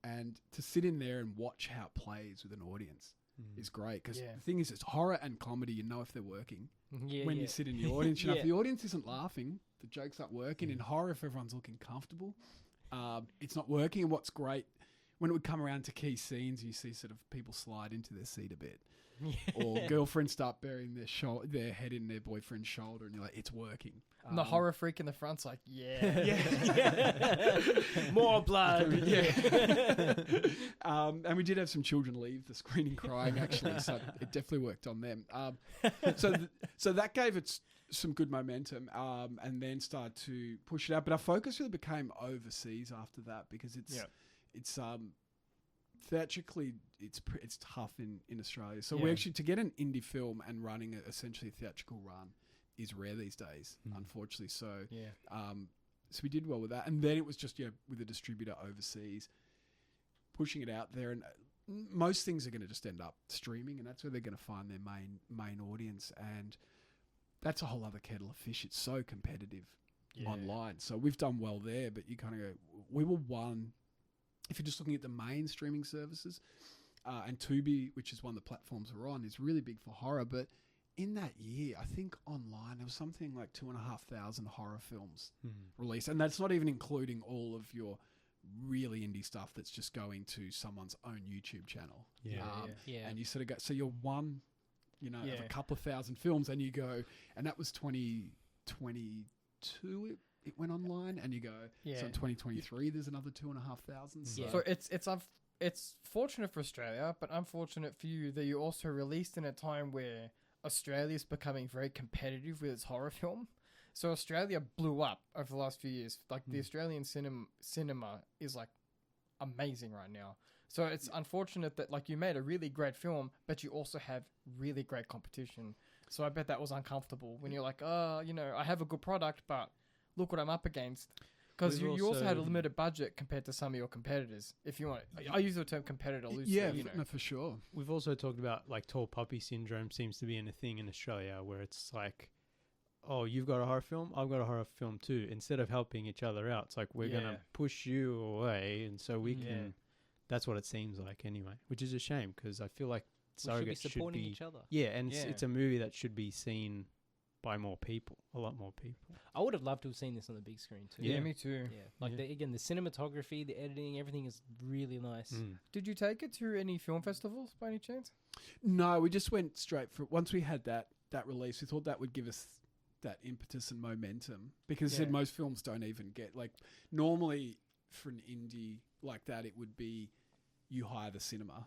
Speaker 4: And to sit in there and watch how it plays with an audience is great, because the thing is, it's horror and comedy. You know if they're working when you sit in the audience. If the audience isn't laughing, the jokes aren't working. In horror, if everyone's looking comfortable, it's not working. And what's great when it would come around to key scenes, you see sort of people slide into their seat a bit. Or girlfriends start burying their head in their boyfriend's shoulder, and you're like, it's working.
Speaker 3: And the horror freak in the front's like, yeah.
Speaker 1: More blood.
Speaker 4: And we did have some children leave the screening crying, actually, so it definitely worked on them. So that gave it some good momentum, and then started to push it out. But our focus really became overseas after that, because it's theatrically it's tough in Australia. So we actually, to get an indie film and running essentially a theatrical run is rare these days, unfortunately. So so we did well with that, and then it was just with a distributor overseas pushing it out there, and most things are going to just end up streaming, and that's where they're going to find their main audience, and that's a whole other kettle of fish. It's so competitive online. So we've done well there, but you kind of go, we were one. If you're just looking at the main streaming services, and Tubi, which is one of the platforms we're on, is really big for horror. But in that year, I think online there was something like 2,500 horror films released, and that's not even including all of your really indie stuff that's just going to someone's own YouTube channel. And you sort of go, so you're one, of a couple of thousand films, and you go, and that was 2022. It went online, and you go, so in 2023 there's another 2,500.
Speaker 3: So it's fortunate for Australia, but unfortunate for you that you also released in a time where Australia's becoming very competitive with its horror film. So Australia blew up over the last few years. Like the Australian cinema is like amazing right now. So it's unfortunate that like you made a really great film, but you also have really great competition. So I bet that was uncomfortable when you're like, I have a good product, but look what I'm up against. Because you also had a limited budget compared to some of your competitors. If you want, I use the term competitor loosely.
Speaker 4: Yeah, no, for sure.
Speaker 2: We've also talked about like tall puppy syndrome seems to be a thing in Australia, where it's like, oh, you've got a horror film, I've got a horror film too. Instead of helping each other out, it's like we're gonna push you away, and so we can. That's what it seems like anyway, which is a shame, because I feel like Surrogate
Speaker 1: should be supporting each other.
Speaker 2: Yeah, and it's a movie that should be seen by more people, a lot more people.
Speaker 1: I would have loved to have seen this on the big screen too.
Speaker 3: Yeah, me too.
Speaker 1: Yeah, like the cinematography, the editing, everything is really nice.
Speaker 3: Did you take it to any film festivals by any chance?
Speaker 4: No, we just went straight for. Once we had that release, we thought that would give us that impetus and momentum, because most films don't even get, like, normally for an indie like that, it would be you hire the cinema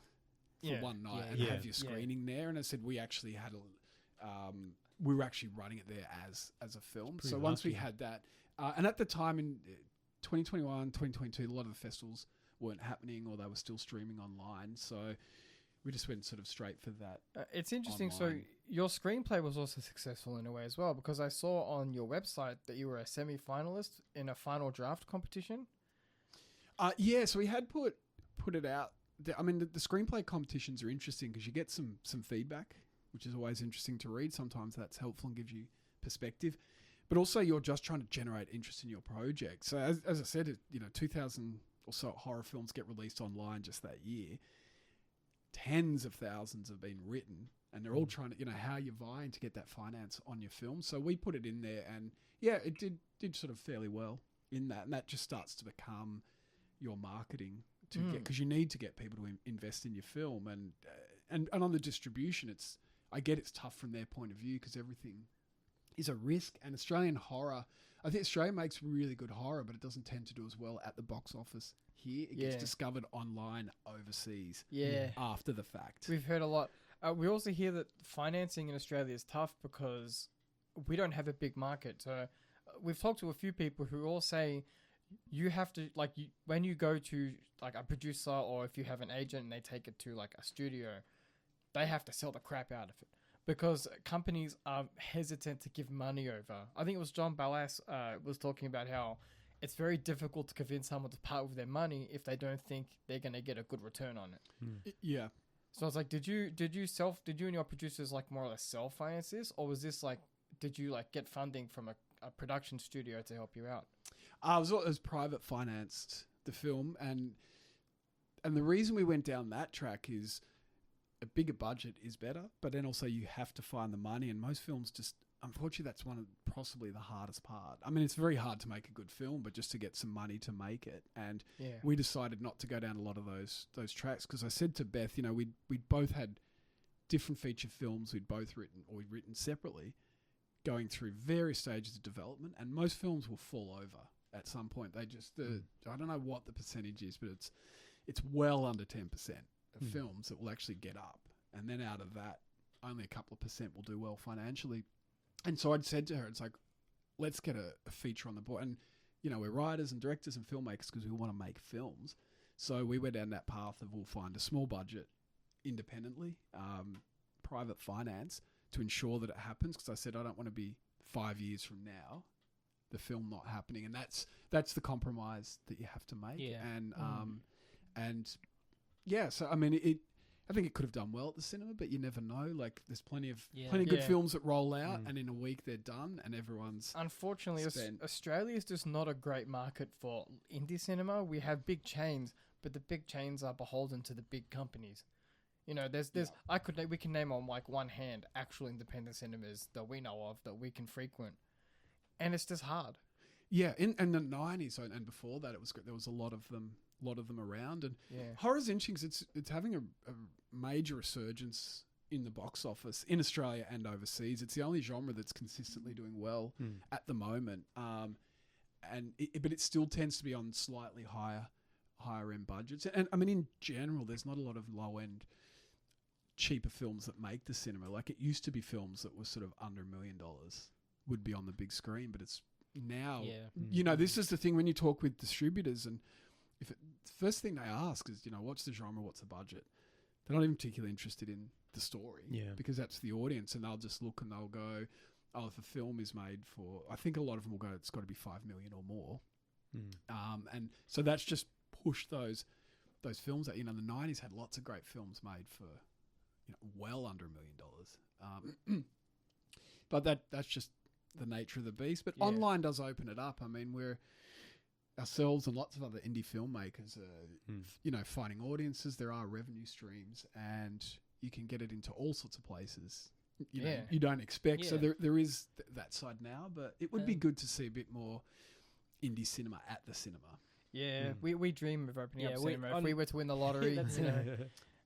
Speaker 4: for one night and have your screening there. And I said we actually had we were actually running it there as a film. So once we had that, and at the time in 2021, 2022, a lot of the festivals weren't happening, or they were still streaming online. So we just went sort of straight for that.
Speaker 3: It's interesting.
Speaker 4: Online.
Speaker 3: So your screenplay was also successful in a way as well, because I saw on your website that you were a semi-finalist in a final draft competition.
Speaker 4: So we had put it out. The screenplay competitions are interesting because you get some feedback, which is always interesting to read. Sometimes that's helpful and gives you perspective. But also you're just trying to generate interest in your project. So as I said, 2,000 or so horror films get released online just that year. Tens of thousands have been written, and they're all trying to, how you're vying to get that finance on your film. So we put it in there, and it did sort of fairly well in that. And that just starts to become your marketing to get, because you need to get people to invest in your film. And on the distribution, I get it's tough from their point of view, because everything is a risk. And Australian horror, I think Australia makes really good horror, but it doesn't tend to do as well at the box office here. It gets discovered online overseas after the fact.
Speaker 3: We've heard a lot. We also hear that financing in Australia is tough because we don't have a big market. So we've talked to a few people who all say you have to, when you go to like a producer, or if you have an agent and they take it to like a studio, they have to sell the crap out of it, because companies are hesitant to give money over. I think it was John Ballas was talking about how it's very difficult to convince someone to part with their money if they don't think they're going to get a good return on it.
Speaker 4: Yeah.
Speaker 3: So I was like, did you and your producers like more or less self-finance this, or was this like, did you like get funding from a production studio to help you out?
Speaker 4: It was private financed, the film, and the reason we went down that track is a bigger budget is better, but then also you have to find the money, and most films just unfortunately, that's possibly the hardest part. I mean, it's very hard to make a good film, but just to get some money to make it. And we decided not to go down a lot of those tracks because I said to Beth, we'd both had different feature films we'd written separately, going through various stages of development, and most films will fall over at some point. They just, I don't know what the percentage is, but it's well under 10% of films that will actually get up. And then out of that, only a couple of percent will do well financially. And so I'd said to her, it's like, let's get a feature on the board. And, we're writers and directors and filmmakers because we want to make films. So we went down that path of we'll find a small budget independently, private finance to ensure that it happens. Because I said, I don't want to be 5 years from now, the film not happening. And that's the compromise that you have to make.
Speaker 1: Yeah.
Speaker 4: And so, I mean, I think it could have done well at the cinema, but you never know. Like, there's plenty of good films that roll out, and in a week they're done, and everyone's
Speaker 3: unfortunately Australia is just not a great market for indie cinema. We have big chains, but the big chains are beholden to the big companies. There's we can name on like one hand actual independent cinemas that we know of that we can frequent, and it's just hard.
Speaker 4: Yeah, in the 90s and before that, it was there was a lot of them around, and horror's interesting. It's having a major resurgence in the box office in Australia and overseas. It's the only genre that's consistently doing well at the moment, but it still tends to be on slightly higher end budgets. And I mean, in general, there's not a lot of low end cheaper films that make the cinema. Like, it used to be films that were sort of under $1 million would be on the big screen, but it's now this is the thing when you talk with distributors, and the first thing they ask is, what's the genre, what's the budget? They're not even particularly interested in the story, because that's the audience, and they'll just look and they'll go, oh, if a film is made for, I think a lot of them will go, it's got to be 5 million or more, and so that's just pushed those films out. The 90s had lots of great films made for well under $1 million, but that's just the nature of the beast. But online does open it up. I mean, we're ourselves and lots of other indie filmmakers are, finding audiences. There are revenue streams, and you can get it into all sorts of places you don't expect. So there is that side now, but it would be good to see a bit more indie cinema at the cinema.
Speaker 3: Yeah, we dream of opening up cinema. If we were to win the lottery,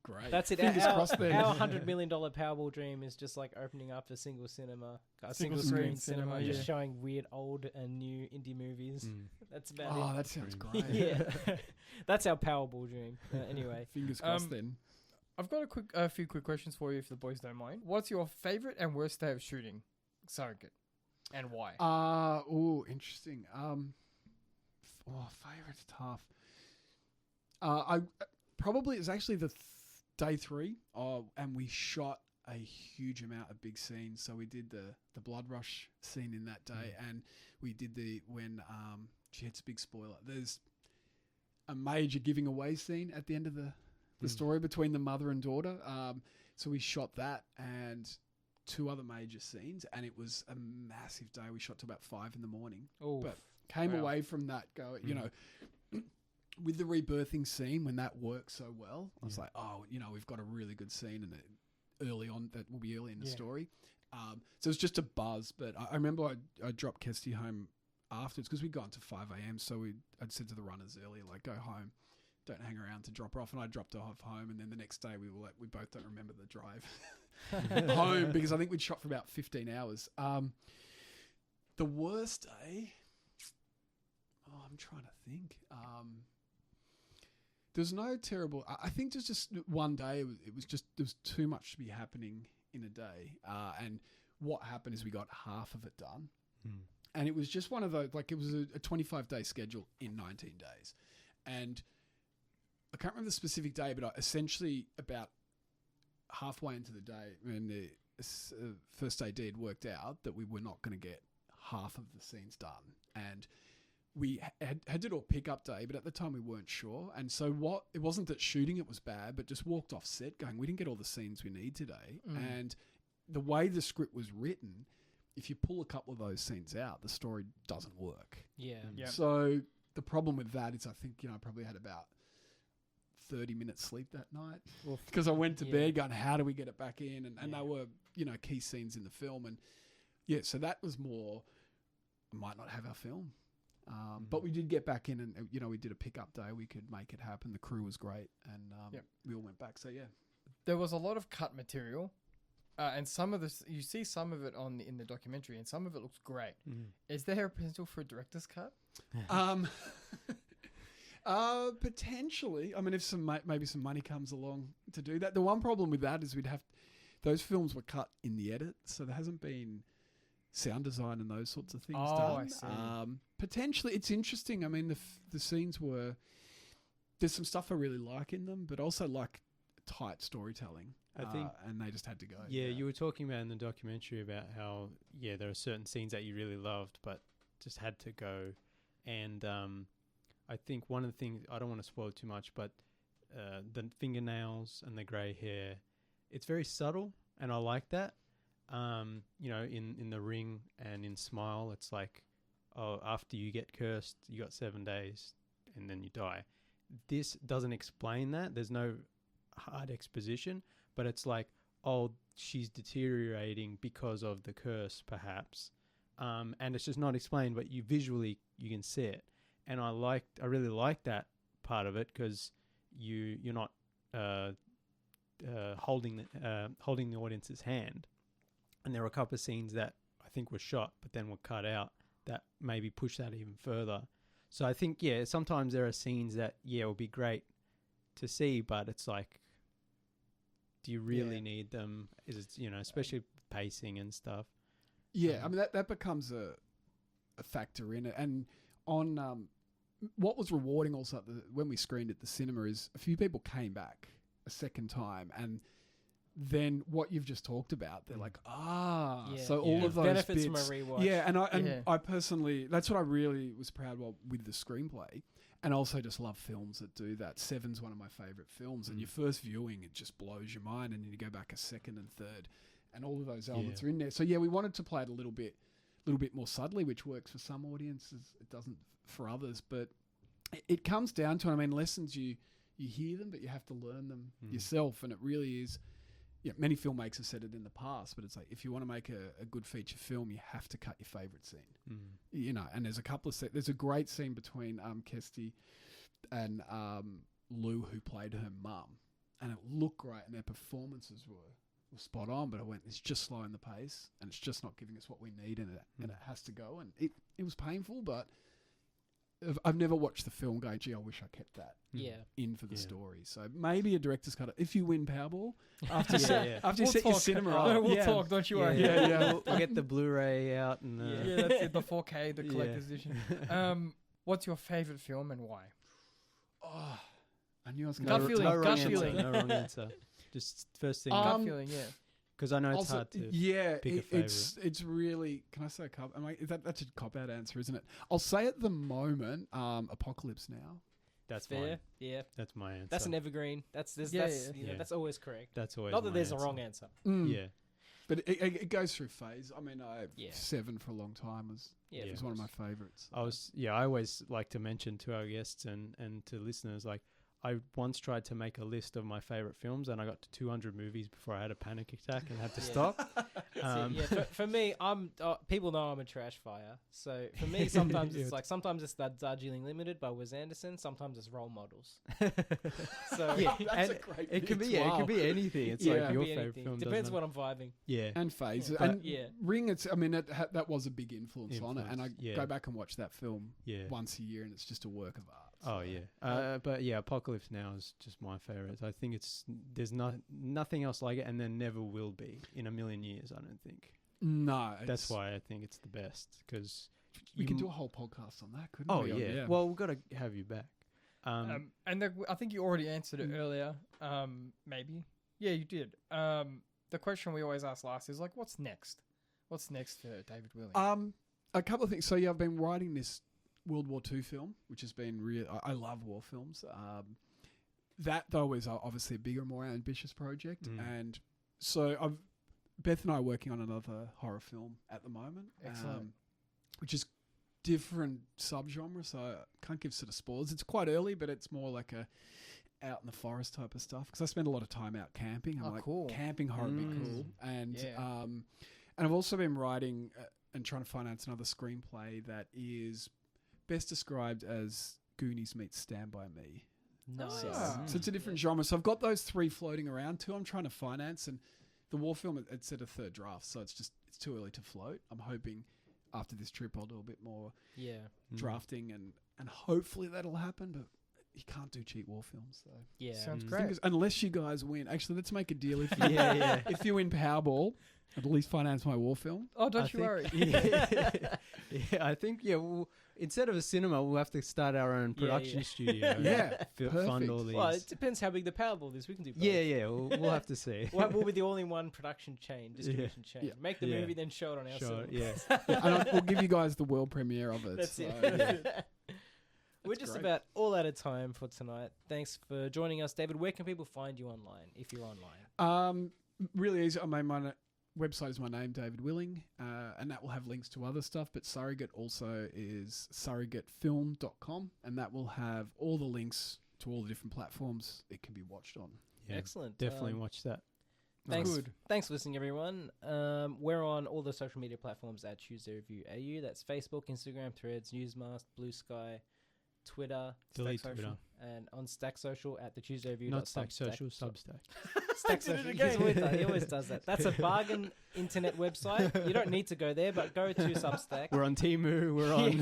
Speaker 4: great.
Speaker 1: That's it.
Speaker 4: Fingers crossed there.
Speaker 1: Our $100 million Powerball dream is just like opening up a single screen cinema, just showing weird old and new indie movies. That's about it.
Speaker 4: Oh, that sounds great.
Speaker 1: Yeah, that's our Powerball dream. Anyway,
Speaker 4: fingers crossed then.
Speaker 3: I've got a few quick questions for you, if the boys don't mind. What's your favorite and worst day of shooting Surrogate, and why?
Speaker 4: Interesting. Favorite's tough. I probably it's actually the day 3, and we shot a huge amount of big scenes. So we did the blood rush scene in that day, and we did when it's a big spoiler. There's a major giving away scene at the end of the story between the mother and daughter. So we shot that and 2 other major scenes, and it was a massive day. We shot till about 5 a.m. But came away from that with the rebirthing scene, when that worked so well, I was like, we've got a really good scene, and early on, that will be early in the story. So it's just a buzz. But I remember I dropped Kesty home afterwards because we'd gone to 5 a.m. So I'd said to the runners earlier, like, go home, don't hang around to drop her off. And I dropped her off home, and then the next day we both don't remember the drive home because I think we'd shot for about 15 hours. The worst day, I'm trying to think. There's no terrible. I think there's just one day. It was just there was too much to be happening in a day, and what happened is we got half of it done, and it was just one of those. Like, it was a 25-day schedule in 19 days, and I can't remember the specific day, but essentially about halfway into the day, when the first AD had worked out that we were not going to get half of the scenes done, and we had to do a pickup day, but at the time we weren't sure. And so it wasn't that shooting it was bad, but just walked off set going, we didn't get all the scenes we need today. And the way the script was written, if you pull a couple of those scenes out, the story doesn't work.
Speaker 1: Yeah.
Speaker 4: So the problem with that is I think, I probably had about 30 minutes sleep that night because I went to bed going, how do we get it back in? And they were, key scenes in the film. And Yeah, so that was more, might not have our film. But we did get back in and, we did a pickup day. We could make it happen. The crew was great and we all went back. So, yeah.
Speaker 3: There was a lot of cut material and some of this, you see some of it in the documentary and some of it looks great. Is there a potential for a director's cut?
Speaker 4: Potentially. I mean, if maybe some money comes along to do that. The one problem with that is those films were cut in the edit, so there hasn't been sound design and those sorts of things done.
Speaker 3: I see.
Speaker 4: Potentially, it's interesting. I mean, the scenes there's some stuff I really like in them, but also like tight storytelling.
Speaker 2: I think,
Speaker 4: and they just had to go.
Speaker 2: Yeah, you were talking about in the documentary about how there are certain scenes that you really loved, but just had to go. And I think one of the things, I don't want to spoil too much, but the fingernails and the grey hair, it's very subtle, and I like that. In The Ring and in Smile, it's like, oh, after you get cursed, you got 7 days, and then you die. This doesn't explain that. There's no hard exposition, but it's like, oh, she's deteriorating because of the curse, perhaps. And it's just not explained, but you can see it. And I really like that part of it, because you're not holding the audience's hand. And there were a couple of scenes that I think were shot, but then were cut out, that maybe push that even further. So I think, sometimes there are scenes that, it would be great to see, but it's like, do you really need them? Is it, especially pacing and stuff?
Speaker 4: Yeah, I mean, that becomes a factor in it. And on what was rewarding also when we screened at the cinema is a few people came back a second time, and then what you've just talked about, they're like, so all of those
Speaker 1: benefits
Speaker 4: bits,
Speaker 1: from a rewatch.
Speaker 4: Yeah, I personally, that's what I really was proud of with the screenplay, and also just love films that do that. Seven's one of my favourite films, and your first viewing, it just blows your mind, and then you go back a second and third, and all of those elements are in there. So we wanted to play it a little bit more subtly, which works for some audiences, it doesn't for others, but it comes down to, I mean, lessons you hear them, but you have to learn them yourself, and it really is. Yeah, many filmmakers have said it in the past, but it's like, if you want to make a good feature film, you have to cut your favourite scene. And there's a couple of there's a great scene between Kirsty and Lou, who played her mum, and it looked great, and their performances were spot on, but I went, it's just slowing the pace, and it's just not giving us what we need, and it has to go, and it was painful, but I've never watched the film going, gee, I wish I kept that in for the story. So maybe a director's cut. If you win Powerball, after you set your cinema up.
Speaker 3: We'll talk, don't you worry.
Speaker 2: We'll get the Blu-ray out. And
Speaker 3: that's it, the 4K, the collector's edition. What's your favourite film and why?
Speaker 4: Oh, I knew I was
Speaker 3: going to... Gut feeling.
Speaker 2: No wrong answer. Just first thing.
Speaker 3: Gut feeling,
Speaker 2: Because I know it's hard to pick a favourite.
Speaker 4: It's really... Can I say a cop? That's a cop-out answer, isn't it? I'll say at the moment, Apocalypse Now.
Speaker 2: That's
Speaker 1: fair.
Speaker 2: Mine.
Speaker 1: Yeah.
Speaker 2: That's my answer.
Speaker 1: That's an evergreen. That's always correct.
Speaker 2: That's always
Speaker 1: not that
Speaker 2: my
Speaker 1: there's
Speaker 2: answer.
Speaker 1: a wrong answer.
Speaker 2: Yeah.
Speaker 4: But it goes through phase. I mean, Seven for a long time was one of my favourites.
Speaker 2: I always like to mention to our guests and to listeners, like, I once tried to make a list of my favourite films, and I got to 200 movies before I had a panic attack and had to stop.
Speaker 1: For me, people know I'm a trash fire. So for me, sometimes it's like, sometimes it's that Darjeeling Limited by Wes Anderson. Sometimes it's Role Models. So
Speaker 4: that's a great.
Speaker 2: It could be.
Speaker 4: Wow.
Speaker 2: It could be anything. It's like your favourite film.
Speaker 1: Depends what I'm vibing.
Speaker 2: Yeah,
Speaker 4: and phase.
Speaker 1: Yeah.
Speaker 4: And Ring. that was a big influence on it, and I go back and watch that film once a year, and it's just a work of art.
Speaker 2: Oh but Apocalypse Now is just my favourite. I think there's nothing else like it, and there never will be in a million years. I don't think.
Speaker 4: No,
Speaker 2: that's why I think it's the best, because
Speaker 4: we could do a whole podcast on that, couldn't we?
Speaker 2: Oh yeah. Well, we've got to have you back.
Speaker 3: I think you already answered it earlier. Maybe. Yeah, you did. The question we always ask last is like, what's next? What's next for David Willing?
Speaker 4: A couple of things. So I've been writing this World War II film, which has been real. I love war films. That though is obviously a bigger, more ambitious project, and so Beth and I are working on another horror film at the moment.
Speaker 3: Excellent.
Speaker 4: Which is different subgenre, so I can't give sort of spoilers. It's quite early, but it's more like a out in the forest type of stuff, because I spend a lot of time out camping. I'm like,
Speaker 3: cool.
Speaker 4: Camping horror would be cool, and And I've also been writing and trying to finance another screenplay that is best described as Goonies meets Stand By Me.
Speaker 1: Nice.
Speaker 4: So it's a different genre. So I've got those 3 floating around too. I'm trying to finance, and the war film, it's at a 3rd draft, so it's too early to float. I'm hoping after this trip I'll do a bit more drafting, and hopefully that'll happen, but you can't do cheap war films, so.
Speaker 1: Yeah.
Speaker 3: Sounds great.
Speaker 4: Unless you guys win. Actually, let's make a deal. If you, if you win Powerball, at least finance my war film.
Speaker 3: Oh, don't you worry.
Speaker 2: I think, we'll, instead of a cinema, we'll have to start our own production studio. Fund all these.
Speaker 1: Well, it depends how big the Powerball is. We can do both.
Speaker 2: We'll have to see.
Speaker 1: We'll be the all-in-one production chain, distribution chain.
Speaker 2: Yeah.
Speaker 1: Make the movie, then show it on our cinema.
Speaker 2: Yeah.
Speaker 4: And we'll give you guys the world premiere of it.
Speaker 1: That's it.
Speaker 4: Yeah.
Speaker 1: We're just about all out of time for tonight. Thanks for joining us, David. Where can people find you online, if you're online?
Speaker 4: Really easy. My website is my name, David Willing, and that will have links to other stuff. But Surrogate also is surrogatefilm.com, and that will have all the links to all the different platforms it can be watched on.
Speaker 2: Yeah,
Speaker 1: excellent.
Speaker 2: Definitely watch that.
Speaker 1: Thanks for listening, everyone. We're on all the social media platforms at Tuesday Review AU. That's Facebook, Instagram, Threads, Newsmast, Blue Sky, Twitter,
Speaker 2: Delete
Speaker 1: Stack
Speaker 2: Twitter.
Speaker 1: Social, and on Stack Social at the Tuesday Review.
Speaker 2: Not Stack Social, Substack.
Speaker 1: Stack Social. He always does that. That's a bargain internet website. You don't need to go there, but go to Substack.
Speaker 2: We're on Temu. We're on.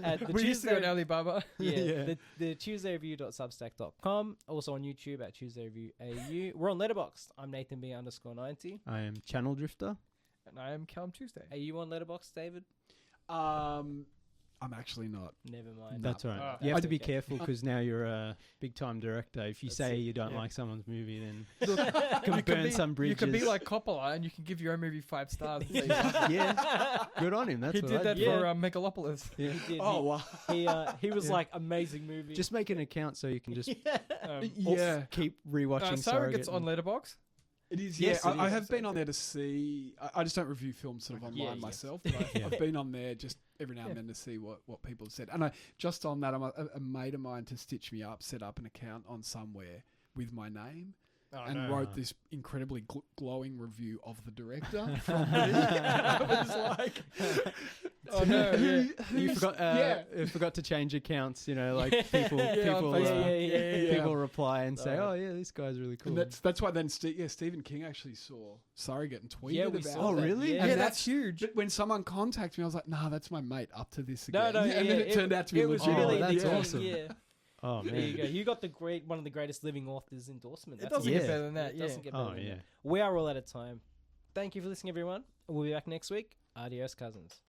Speaker 1: At the
Speaker 3: We used to go on Alibaba.
Speaker 1: the tuesdayreview.substack.com. Also on YouTube at Tuesday Review AU. We're on Letterboxd. I'm Nathan B_90.
Speaker 2: I am channeldrifter.
Speaker 3: And I am Callum Tuesday.
Speaker 1: Are you on Letterboxd, David?
Speaker 4: I'm actually not.
Speaker 1: Never mind.
Speaker 2: That's right.
Speaker 3: Oh,
Speaker 2: You have
Speaker 1: that's
Speaker 2: to be
Speaker 1: okay.
Speaker 2: careful because now you're a big time director. If you
Speaker 1: That's
Speaker 2: say
Speaker 1: it.
Speaker 2: you don't
Speaker 3: Yeah.
Speaker 2: like someone's movie, then
Speaker 3: Look,
Speaker 2: can burn some
Speaker 3: you
Speaker 2: bridges.
Speaker 3: could be like Coppola and you can give your own movie 5 stars. And say,
Speaker 2: yeah, good on him. That's
Speaker 3: he
Speaker 2: what
Speaker 3: did
Speaker 2: I
Speaker 3: that
Speaker 2: do.
Speaker 3: for Megalopolis.
Speaker 2: Yeah.
Speaker 1: He did.
Speaker 4: Oh, wow.
Speaker 1: He was
Speaker 2: Yeah.
Speaker 1: like amazing movie.
Speaker 2: Just make an account so you can just
Speaker 4: Yeah.
Speaker 2: keep rewatching
Speaker 3: Surrogate's
Speaker 2: Surrogate
Speaker 3: on Letterboxd.
Speaker 4: It is,
Speaker 2: Yes,
Speaker 4: yeah.
Speaker 2: it
Speaker 4: I
Speaker 2: is.
Speaker 4: have been on there to see. I just don't review films sort of online
Speaker 1: Yeah, yeah.
Speaker 4: myself, but I've been on there just every now and then to see what people have said. And just on that, a mate of mine to stitch me up set up an account on somewhere with my name. And wrote this incredibly glowing review of the director from me. I was like,
Speaker 3: Oh no! Yeah.
Speaker 2: You forgot to change accounts. You know, like people
Speaker 3: Facebook.
Speaker 2: people reply and say,
Speaker 1: Oh.
Speaker 2: "Oh yeah, this guy's really cool."
Speaker 4: and that's why then Stephen King actually saw Surrogate and tweeted
Speaker 1: Yeah, we
Speaker 4: about
Speaker 1: saw
Speaker 4: it.
Speaker 1: that.
Speaker 2: really?
Speaker 1: Yeah,
Speaker 3: Yeah,
Speaker 4: And
Speaker 3: that's huge.
Speaker 4: But when someone contacted me, I was like, "Nah, that's my mate up to this
Speaker 1: No,
Speaker 4: again."
Speaker 1: no,
Speaker 4: and then it turned out to be
Speaker 1: it was
Speaker 4: legit.
Speaker 1: really
Speaker 2: that's
Speaker 1: the
Speaker 2: awesome.
Speaker 1: Yeah.
Speaker 2: Oh
Speaker 1: There you
Speaker 2: man.
Speaker 1: go. You got one of the greatest living authors endorsement.
Speaker 3: It
Speaker 1: That's
Speaker 3: doesn't
Speaker 2: Yeah.
Speaker 3: get better than that.
Speaker 1: It
Speaker 3: Yeah.
Speaker 1: doesn't get better
Speaker 2: Oh
Speaker 1: than
Speaker 2: yeah.
Speaker 1: that. We are all out of time. Thank you for listening, everyone. We'll be back next week. Adios, cousins.